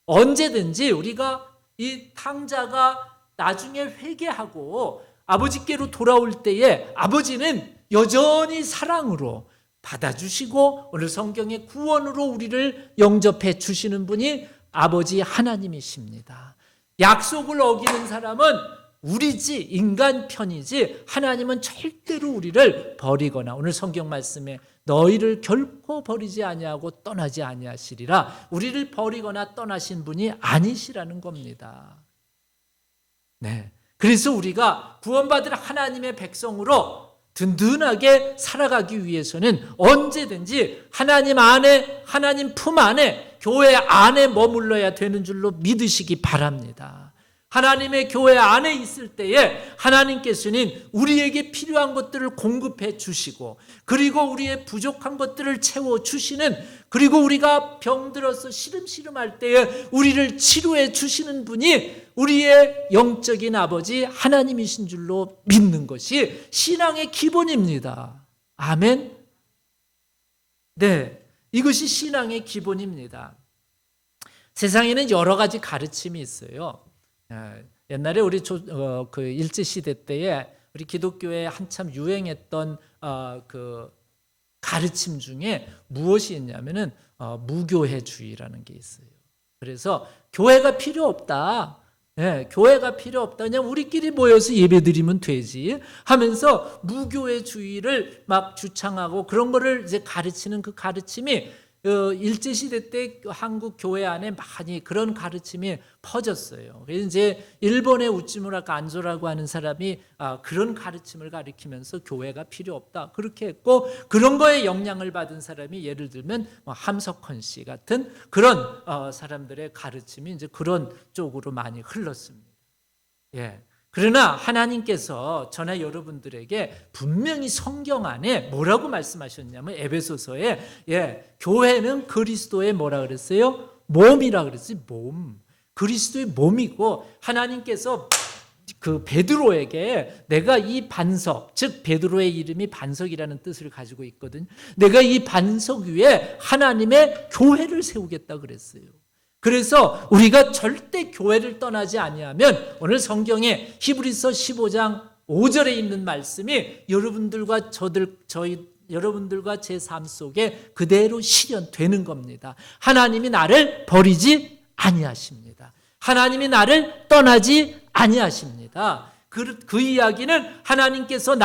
언제든지 우리가 이 탕자가 나중에 회개하고 아버지께로 돌아올 때에 아버지는 여전히 사랑으로 받아주시고 오늘 성경의 구원으로 우리를 영접해 주시는 분이 아버지 하나님이십니다. 약속을 어기는 사람은 우리지 인간 편이지 하나님은 절대로 우리를 버리거나 오늘 성경 말씀에 너희를 결코 버리지 아니하고 떠나지 아니하시리라 우리를 버리거나 떠나신 분이 아니시라는 겁니다. 네. 그래서 우리가 구원받은 하나님의 백성으로 든든하게 살아가기 위해서는 언제든지 하나님 안에 하나님 품 안에 교회 안에 머물러야 되는 줄로 믿으시기 바랍니다. 하나님의 교회 안에 있을 때에 하나님께서는 우리에게 필요한 것들을 공급해 주시고 그리고 우리의 부족한 것들을 채워 주시는 그리고 우리가 병들어서 시름시름할 때에 우리를 치료해 주시는 분이 우리의 영적인 아버지 하나님이신 줄로 믿는 것이 신앙의 기본입니다. 아멘. 네, 이것이 신앙의 기본입니다. 세상에는 여러 가지 가르침이 있어요. 옛날에 우리 그 일제 시대 때에 우리 기독교에 한참 유행했던 그 가르침 중에 무엇이 있냐면은 무교회주의라는 게 있어요. 그래서 교회가 필요 없다. 교회가 필요 없다. 그냥 우리끼리 모여서 예배드리면 되지 하면서 무교회주의를 막 주창하고 그런 거를 이제 가르치는 그 가르침이 일제시대 때 한국 교회 안에 많이 그런 가르침이 퍼졌어요. 그래서 이제 일본의 우찌무라 간조라고 하는 사람이 그런 가르침을 가르치면서 교회가 필요 없다 그렇게 했고 그런 거에 영향을 받은 사람이 예를 들면 함석헌 씨 같은 그런 사람들의 가르침이 이제 그런 쪽으로 많이 흘렀습니다. 그러나 하나님께서 저나 여러분들에게 분명히 성경 안에 뭐라고 말씀하셨냐면 에베소서에 교회는 그리스도의 뭐라 그랬어요? 몸이라 그랬어요. 몸. 그리스도의 몸이고 하나님께서 그 베드로에게 내가 이 반석, 즉 베드로의 이름이 반석이라는 뜻을 가지고 있거든요. 내가 이 반석 위에 하나님의 교회를 세우겠다 그랬어요. 그래서 우리가 절대 교회를 떠나지 아니하면 오늘 성경에 히브리서 15장 5절에 있는 말씀이 여러분들과 여러분들과 제 삶 속에 그대로 실현되는 겁니다. 하나님이 나를 버리지 아니하십니다. 하나님이 나를 떠나지 아니하십니다. 그 이야기는 하나님께서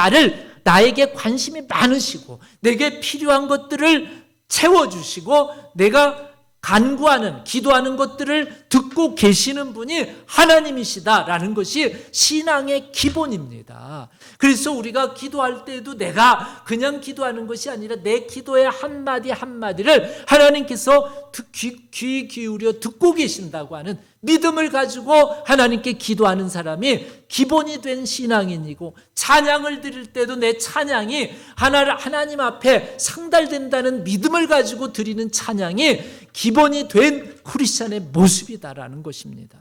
나에게 관심이 많으시고 내게 필요한 것들을 채워주시고 내가 간구하는, 기도하는 것들을 듣고 계시는 분이 하나님이시다라는 것이 신앙의 기본입니다. 그래서 우리가 기도할 때에도 내가 그냥 기도하는 것이 아니라 내 기도의 한마디 한마디를 하나님께서 귀 기울여 듣고 계신다고 하는 믿음을 가지고 하나님께 기도하는 사람이 기본이 된 신앙인이고, 찬양을 드릴 때도 내 찬양이 하나님 앞에 상달된다는 믿음을 가지고 드리는 찬양이 기본이 된 크리스찬의 모습이다라는 것입니다.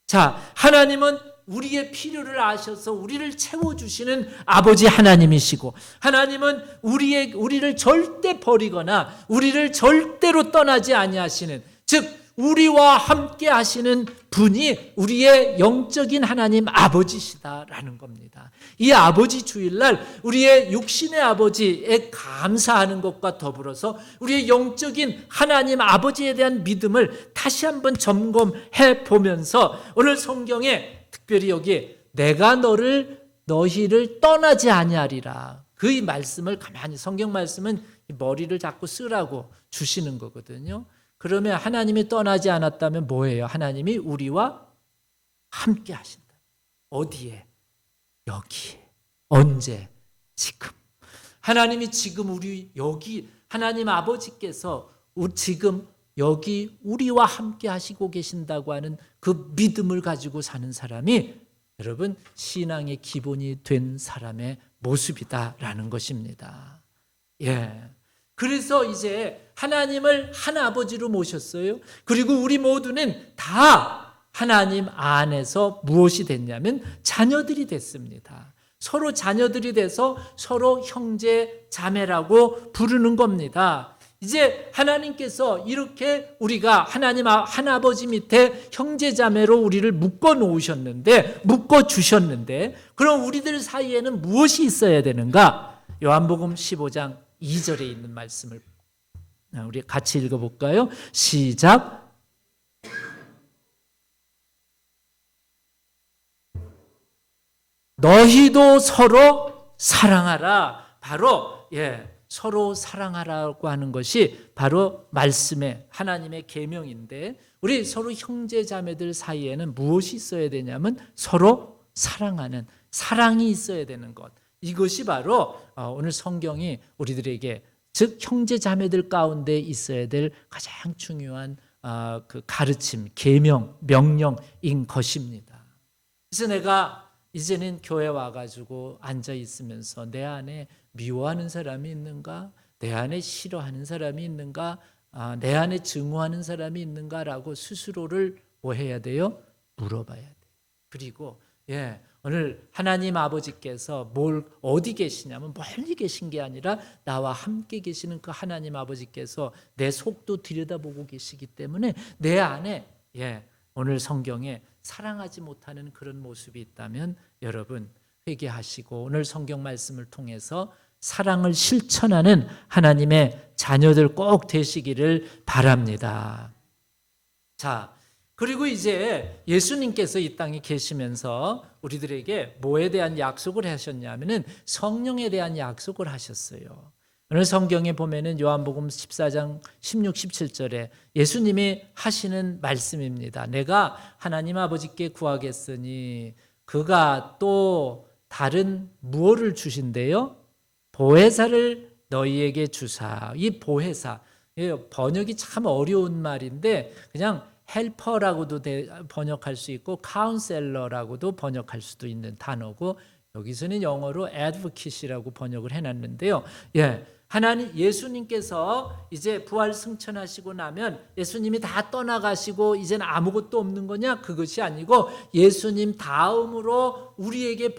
자, 하나님은 우리의 필요를 아셔서 우리를 채워주시는 아버지 하나님이시고, 하나님은 우리를 절대 버리거나 우리를 절대로 떠나지 아니하시는, 즉 우리와 함께 하시는 분이 우리의 영적인 하나님 아버지시다라는 겁니다. 이 아버지 주일날 우리의 육신의 아버지에 감사하는 것과 더불어서 우리의 영적인 하나님 아버지에 대한 믿음을 다시 한번 점검해 보면서, 오늘 성경에 특별히 여기 내가 너희를 떠나지 아니하리라, 그 말씀을 가만히, 성경 말씀은 머리를 자꾸 쓰라고 주시는 거거든요. 그러면 하나님이 떠나지 않았다면 뭐예요? 하나님이 우리와 함께 하신다. 어디에? 여기에. 언제? 지금. 하나님이 지금 여기, 하나님 아버지께서 지금 여기 우리와 함께 하시고 계신다고 하는 그 믿음을 가지고 사는 사람이, 여러분, 신앙의 기본이 된 사람의 모습이다라는 것입니다. 예. 그래서 이제 하나님을 한 아버지로 모셨어요. 그리고 우리 모두는 다 하나님 안에서 무엇이 됐냐면 자녀들이 됐습니다. 서로 자녀들이 돼서 서로 형제 자매라고 부르는 겁니다. 이제 하나님께서 이렇게 우리가 하나님 한 아버지 밑에 형제 자매로 우리를 묶어 주셨는데, 그럼 우리들 사이에는 무엇이 있어야 되는가? 요한복음 15장 2절에 있는 말씀을 우리 같이 읽어볼까요? 시작. 너희도 서로 사랑하라. 바로 서로 사랑하라고 하는 것이 바로 말씀의 하나님의 계명인데, 우리 서로 형제 자매들 사이에는 무엇이 있어야 되냐면 서로 사랑하는, 사랑이 있어야 되는 것. 이것이 바로 오늘 성경이 우리들에게, 즉 형제 자매들 가운데 있어야 될 가장 중요한 그 가르침, 계명, 명령인 것입니다. 그래서 내가 이제는 교회 와가지고 앉아 있으면서 내 안에 미워하는 사람이 있는가, 내 안에 싫어하는 사람이 있는가, 내 안에 증오하는 사람이 있는가라고 스스로를 뭐 해야 돼요? 물어봐야 돼요. 그리고 오늘 하나님 아버지께서 어디 계시냐면 멀리 계신 게 아니라 나와 함께 계시는 그 하나님 아버지께서 내 속도 들여다보고 계시기 때문에 내 안에 오늘 성경에 사랑하지 못하는 그런 모습이 있다면 여러분 회개하시고 오늘 성경 말씀을 통해서 사랑을 실천하는 하나님의 자녀들 꼭 되시기를 바랍니다. 자, 그리고 이제 예수님께서 이 땅에 계시면서 우리들에게 뭐에 대한 약속을 하셨냐면은 성령에 대한 약속을 하셨어요. 오늘 성경에 보면은 요한복음 14장 16, 17절에 예수님이 하시는 말씀입니다. 내가 하나님 아버지께 구하겠으니 그가 또 다른 무엇을 주신대요? 보혜사를 너희에게 주사. 이 보혜사, 번역이 참 어려운 말인데 그냥 헬퍼라고도 번역할 수 있고 카운셀러라고도 번역할 수도 있는 단어고, 여기서는 영어로 advocate이라고 번역을 해놨는데요. 하나님 예수님께서 이제 부활 승천하시고 나면 예수님이 다 떠나가시고 이제는 아무것도 없는 거냐? 그것이 아니고 예수님 다음으로 우리에게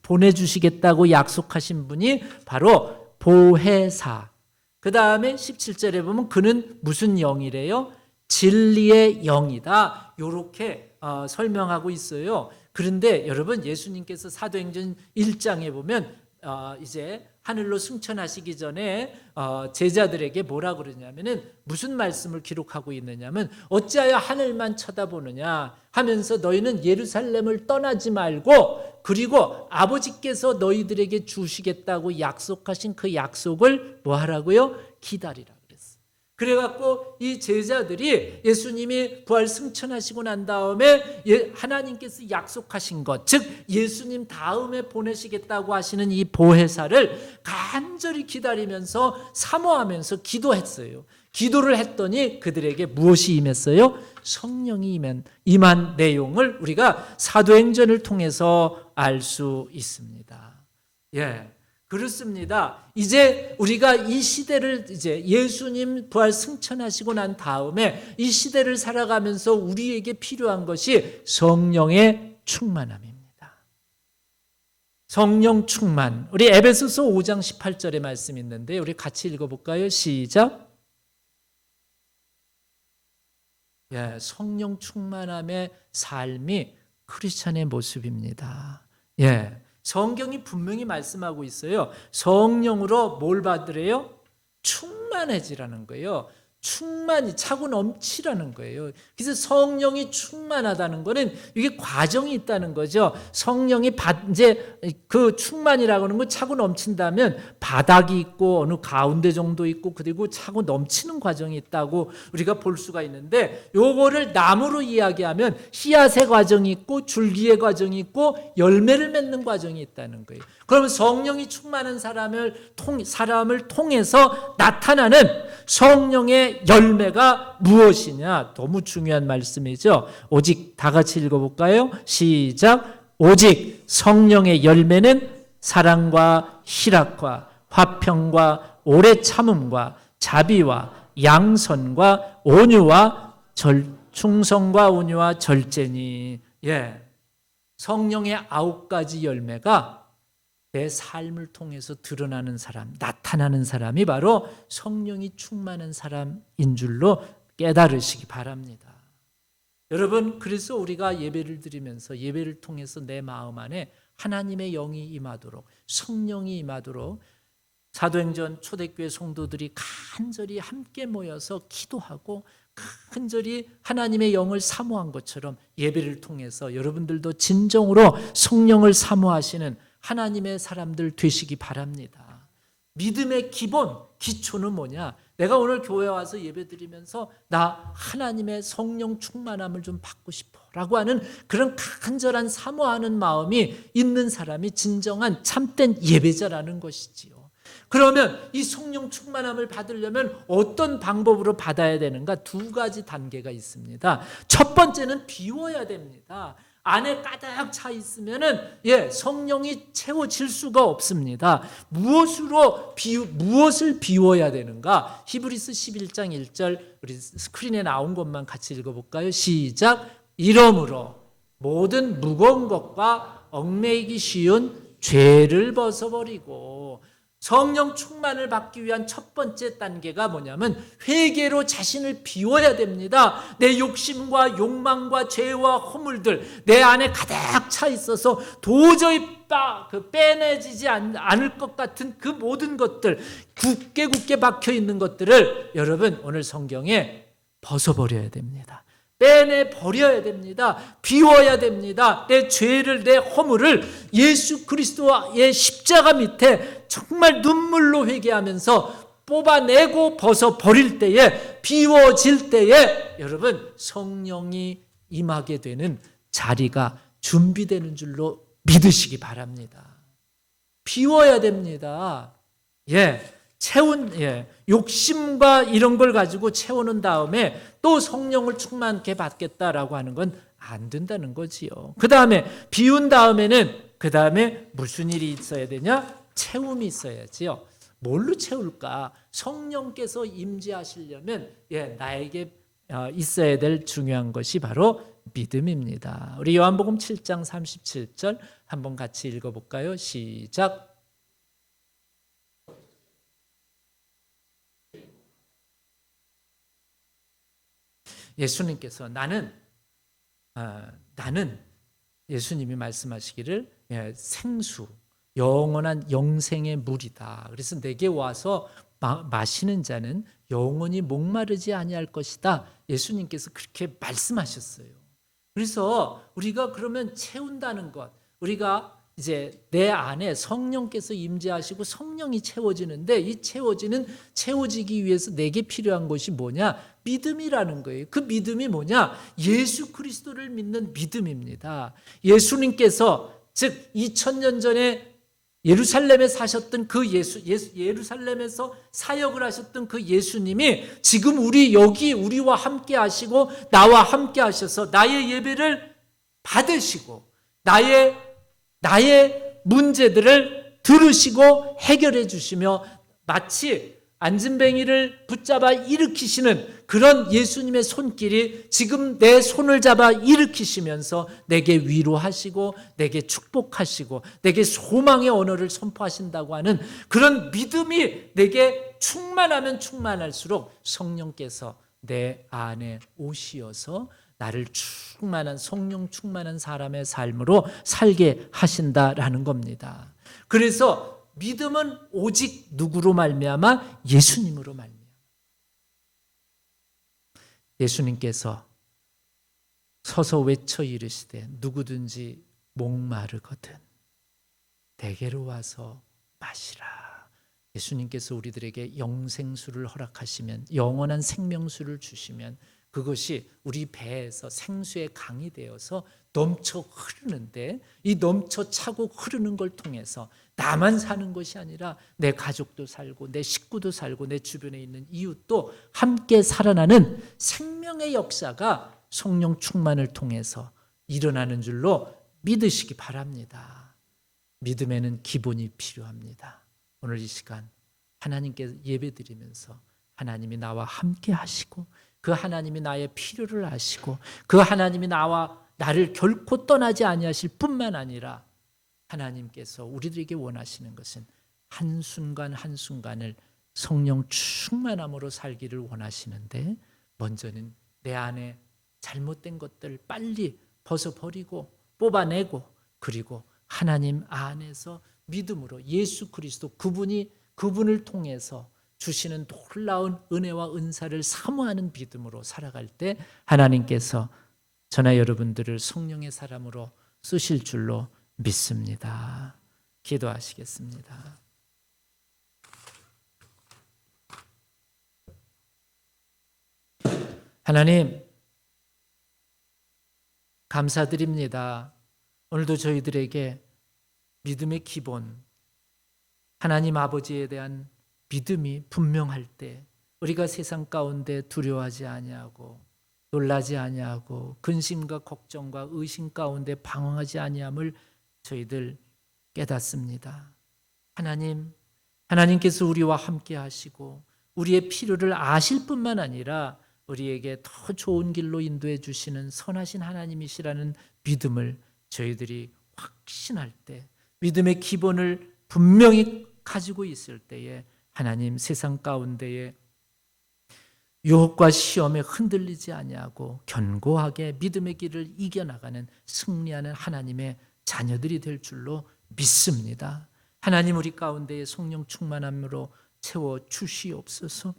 보내주시겠다고 약속하신 분이 바로 보혜사. 그 다음에 17절에 보면 그는 무슨 영이래요? 진리의 영이다. 이렇게 설명하고 있어요. 그런데 여러분 예수님께서 사도행전 1장에 보면 이제 하늘로 승천하시기 전에 제자들에게 뭐라 그러냐면은 무슨 말씀을 기록하고 있느냐면 어찌하여 하늘만 쳐다보느냐 하면서 너희는 예루살렘을 떠나지 말고 그리고 아버지께서 너희들에게 주시겠다고 약속하신 그 약속을 뭐 하라고요? 기다리라 그랬어요. 그래갖고 이 제자들이 예수님이 부활 승천하시고 난 다음에 하나님께서 약속하신 것, 즉 예수님 다음에 보내시겠다고 하시는 이 보혜사를 간절히 기다리면서 사모하면서 기도했어요. 기도를 했더니 그들에게 무엇이 임했어요? 성령이 임한 내용을 우리가 사도행전을 통해서 알 수 있습니다. 예. 그렇습니다. 이제 우리가 이 시대를 이제 예수님 부활 승천하시고 난 다음에 이 시대를 살아가면서 우리에게 필요한 것이 성령의 충만함입니다. 성령 충만. 우리 에베소서 5장 18절의 말씀이 있는데 우리 같이 읽어볼까요? 시작. 예, 성령 충만함의 삶이 크리스찬의 모습입니다. 예. 성경이 분명히 말씀하고 있어요. 성령으로 뭘 받으래요? 충만해지라는 거예요. 충만이 차고 넘치라는 거예요. 그래서 성령이 충만하다는 거는 이게 과정이 있다는 거죠. 성령이 이제 그 충만이라고 하는 건 차고 넘친다면 바닥이 있고 어느 가운데 정도 있고 그리고 차고 넘치는 과정이 있다고 우리가 볼 수가 있는데 요거를 나무로 이야기하면 씨앗의 과정이 있고 줄기의 과정이 있고 열매를 맺는 과정이 있다는 거예요. 그러면 성령이 충만한 사람을 통해서 나타나는 성령의 열매가 무엇이냐? 너무 중요한 말씀이죠. 오직 다 같이 읽어볼까요? 시작. 오직 성령의 열매는 사랑과 희락과 화평과 오래 참음과 자비와 양선과 온유와 충성과 온유와 절제니. 예. 성령의 9가지 열매가 내 삶을 통해서 드러나는 사람, 나타나는 사람이 바로 성령이 충만한 사람인 줄로 깨달으시기 바랍니다. 여러분, 그래서 우리가 예배를 드리면서 예배를 통해서 내 마음 안에 하나님의 영이 임하도록, 성령이 임하도록 사도행전 초대교회 성도들이 간절히 함께 모여서 기도하고 간절히 하나님의 영을 사모한 것처럼 예배를 통해서 여러분들도 진정으로 성령을 사모하시는 하나님의 사람들 되시기 바랍니다. 믿음의 기초는 뭐냐? 내가 오늘 교회 와서 예배드리면서 나 하나님의 성령 충만함을 좀 받고 싶어 라고 하는 그런 간절한 사모하는 마음이 있는 사람이 진정한 참된 예배자라는 것이지요. 그러면 이 성령 충만함을 받으려면 어떤 방법으로 받아야 되는가? 2가지 단계가 있습니다. 첫 번째는 비워야 됩니다. 안에 가득 차 있으면은 성령이 채워질 수가 없습니다. 무엇을 비워야 되는가? 히브리서 11장 1절 우리 스크린에 나온 것만 같이 읽어볼까요? 시작. 이러므로 모든 무거운 것과 얽매이기 쉬운 죄를 벗어버리고. 성령 충만을 받기 위한 첫 번째 단계가 뭐냐면 회개로 자신을 비워야 됩니다. 내 욕심과 욕망과 죄와 허물들 내 안에 가득 차 있어서 도저히 빼내지지 않을 것 같은 그 모든 것들, 굳게 박혀 있는 것들을 여러분 오늘 성경에 벗어버려야 됩니다. 빼내버려야 됩니다. 비워야 됩니다. 내 죄를, 내 허물을 예수 그리스도의 십자가 밑에 정말 눈물로 회개하면서 뽑아내고 벗어버릴 때에, 비워질 때에 여러분 성령이 임하게 되는 자리가 준비되는 줄로 믿으시기 바랍니다. 비워야 됩니다. 욕심과 이런 걸 가지고 채우는 다음에 또 성령을 충만케 받겠다라고 하는 건 안 된다는 거지요. 그 다음에 비운 다음에는 그 다음에 무슨 일이 있어야 되냐? 채움이 있어야지요. 뭘로 채울까? 성령께서 임재하시려면 나에게 있어야 될 중요한 것이 바로 믿음입니다. 우리 요한복음 7장 37절 한번 같이 읽어볼까요? 시작. 예수님께서 나는 예수님이 말씀하시기를 생수, 영원한 영생의 물이다. 그래서 내게 와서 마시는 자는 영원히 목마르지 아니할 것이다. 예수님께서 그렇게 말씀하셨어요. 그래서 우리가 그러면 채운다는 것, 우리가 이제 내 안에 성령께서 임재하시고 성령이 채워지는데, 이 채워지기 위해서 내게 필요한 것이 뭐냐? 믿음이라는 거예요. 그 믿음이 뭐냐? 예수 그리스도를 믿는 믿음입니다. 예수님께서, 즉 2000년 전에 예루살렘에 사셨던 그 예루살렘에서 사역을 하셨던 그 예수님이 지금 우리와 함께 하시고 나와 함께 하셔서 나의 예배를 받으시고 나의 문제들을 들으시고 해결해 주시며, 마치 안진뱅이를 붙잡아 일으키시는 그런 예수님의 손길이 지금 내 손을 잡아 일으키시면서 내게 위로하시고 내게 축복하시고 내게 소망의 언어를 선포하신다고 하는 그런 믿음이 내게 충만하면 충만할수록 성령께서 내 안에 오시어서 나를 성령 충만한 사람의 삶으로 살게 하신다라는 겁니다. 그래서 믿음은 오직 누구로 말미암아? 예수님으로 말미암아. 예수님께서 서서 외쳐 이르시되 누구든지 목마르거든 내게로 와서 마시라. 예수님께서 우리들에게 영생수를 허락하시면, 영원한 생명수를 주시면 그것이 우리 배에서 생수의 강이 되어서 넘쳐 흐르는데, 이 넘쳐 차고 흐르는 걸 통해서 나만 사는 것이 아니라 내 가족도 살고 내 식구도 살고 내 주변에 있는 이웃도 함께 살아나는 생명의 역사가 성령 충만을 통해서 일어나는 줄로 믿으시기 바랍니다. 믿음에는 기본이 필요합니다. 오늘 이 시간 하나님께 예배드리면서 하나님이 나와 함께 하시고 그 하나님이 나의 필요를 아시고 그 하나님이 나를 결코 떠나지 아니하실 뿐만 아니라 하나님께서 우리들에게 원하시는 것은 한순간 한순간을 성령 충만함으로 살기를 원하시는데, 먼저는 내 안에 잘못된 것들을 빨리 벗어버리고 뽑아내고, 그리고 하나님 안에서 믿음으로 예수 그리스도 그분을 통해서 주시는 놀라운 은혜와 은사를 사모하는 믿음으로 살아갈 때 하나님께서 저나 여러분들을 성령의 사람으로 쓰실 줄로 믿습니다. 기도하시겠습니다. 하나님, 감사드립니다. 오늘도 저희들에게 믿음의 기본, 하나님 아버지에 대한 믿음이 분명할 때 우리가 세상 가운데 두려워하지 아니하고 놀라지 아니하고 근심과 걱정과 의심 가운데 방황하지 아니함을 저희들 깨닫습니다. 하나님께서 우리와 함께 하시고 우리의 필요를 아실 뿐만 아니라 우리에게 더 좋은 길로 인도해 주시는 선하신 하나님이시라는 믿음을 저희들이 확신할 때, 믿음의 기본을 분명히 가지고 있을 때에 하나님, 세상 가운데에 유혹과 시험에 흔들리지 아니하고 견고하게 믿음의 길을 이겨나가는 승리하는 하나님의 자녀들이 될 줄로 믿습니다. 하나님, 우리 가운데에 성령 충만함으로 채워 주시옵소서.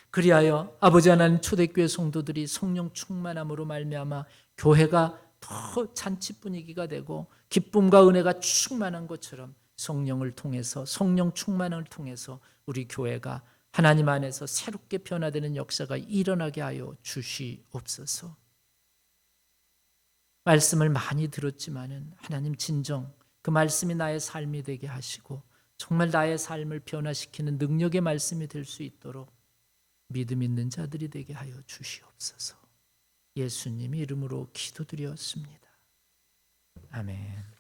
그리하여 아버지 하나님, 초대교회 성도들이 성령 충만함으로 말미암아 교회가 더 잔치 분위기가 되고 기쁨과 은혜가 충만한 것처럼 성령을 통해서, 성령 충만을 통해서 우리 교회가 하나님 안에서 새롭게 변화되는 역사가 일어나게 하여 주시옵소서. 말씀을 많이 들었지만은 하나님, 진정 그 말씀이 나의 삶이 되게 하시고 정말 나의 삶을 변화시키는 능력의 말씀이 될 수 있도록 믿음 있는 자들이 되게 하여 주시옵소서. 예수님 이름으로 기도드렸습니다. 아멘.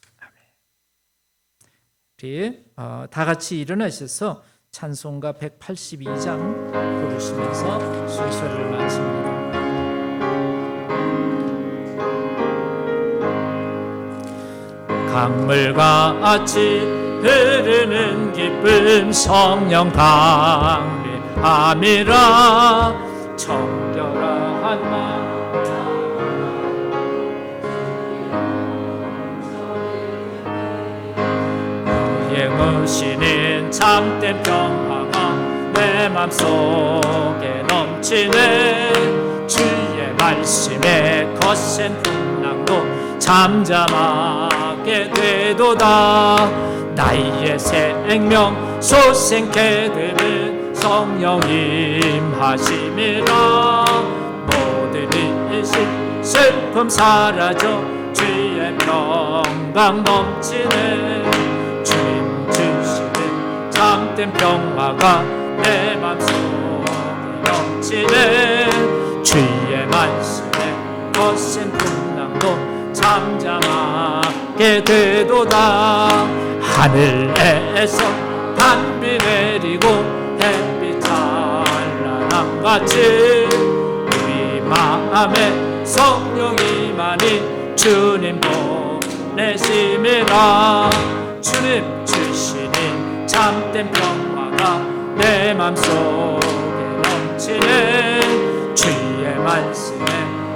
우리 다 같이 일어나셔서 찬송가 182장 부르시면서 순서를 마칩니다. 강물과 같이 흐르는 기쁨 성령 강림함이라. 정결한 마음 예무시는 참된 평화가 내 맘속에 넘치네. 주의 말씀에 거센 풍랑도 잠잠하고 얻게 되도다. 나의 생명 소생케 되는 성령 임하심이라. 모든 일심 슬픔 사라져 주의 평강 넘치네. 주님 주시는 참된 평화가 내 맘속에 넘치네. 주의 말씀에 거센 풍랑도 잠잠하게 되도다. 하늘에서 단비 내리고 햇빛 찬란함같이 우리 마음에 성령이 많이 주님 보내심이라. 주님 주시니 참된 평화가 내 맘속에 넘치네. 주의 말씀에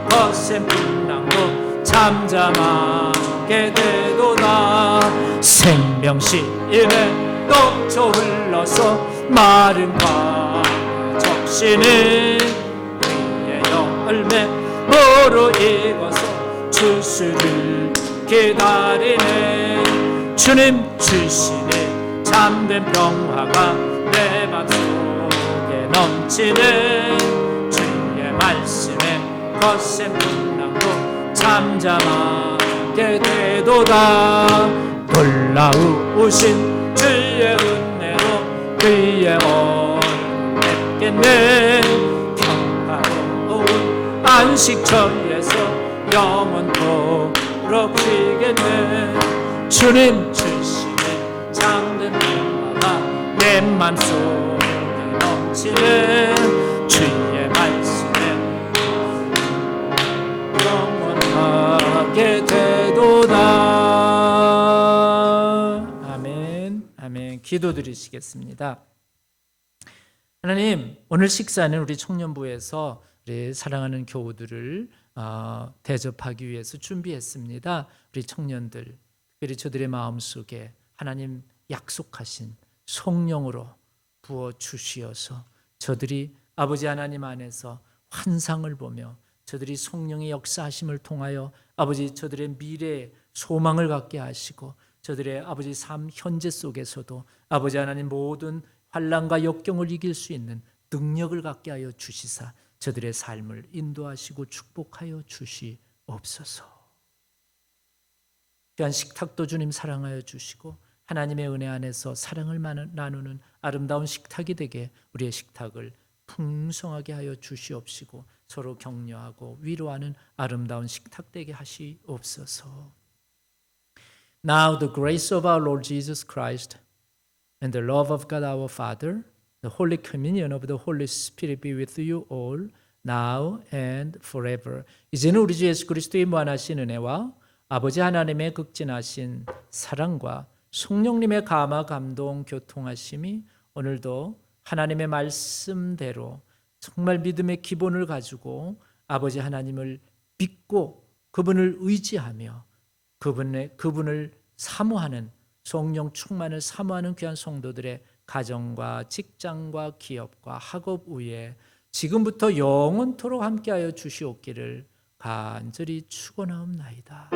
거센 풍랑도 잠잠하게 되도다. 생명시에 넘쳐 흘러서 마른 과에 적시니 위의 열매 모로 익어서 주수를 기다리네. 주님 주시네 참된 평화가 내 맘속에 넘치네. 주의 말씀에 거센 풍랑도 잠잠하게 되도다. 놀라우신 주의 은혜로 그의 얼굴 뵙겠네. 평화로운 안식처에서 영원토록 쉬겠네. 주님 주시네 참된 평화가 내 맘속에 넘치네. 주의 말씀에 영원하게 되도다. 아멘. 아멘. 기도드리시겠습니다. 하나님, 오늘 식사는 우리 청년부에서 우리 사랑하는 교우들을 대접하기 위해서 준비했습니다. 우리 청년들, 특별히 저들의 마음속에 하나님 약속하신 성령으로 부어 주시어서 저들이 아버지 하나님 안에서 환상을 보며 저들이 성령의 역사하심을 통하여 아버지 저들의 미래에 소망을 갖게 하시고 저들의 아버지 삶 현재 속에서도 아버지 하나님 모든 환난과 역경을 이길 수 있는 능력을 갖게 하여 주시사 저들의 삶을 인도하시고 축복하여 주시옵소서. 귀한 식탁도 주님 사랑하여 주시고 하나님의 은혜 안에서 사랑을 나누는 아름다운 식탁이 되게 우리의 식탁을 풍성하게 하여 주시옵시고 서로 격려하고 위로하는 아름다운 식탁 되게 하시옵소서. Now the grace of our Lord Jesus Christ and the love of God our Father, the holy communion of the Holy Spirit be with you all, now and forever. 이제는 우리 주 예수 그리스도의 무한하신 은혜와 아버지 하나님의 극진하신 사랑과 성령님의 감화 감동 교통하심이 오늘도 하나님의 말씀대로 정말 믿음의 기본을 가지고 아버지 하나님을 믿고 그분을 의지하며 그분을 사모하는 성령 충만을 사모하는 귀한 성도들의 가정과 직장과 기업과 학업 위에 지금부터 영원토록 함께하여 주시옵기를 간절히 축원하옵나이다.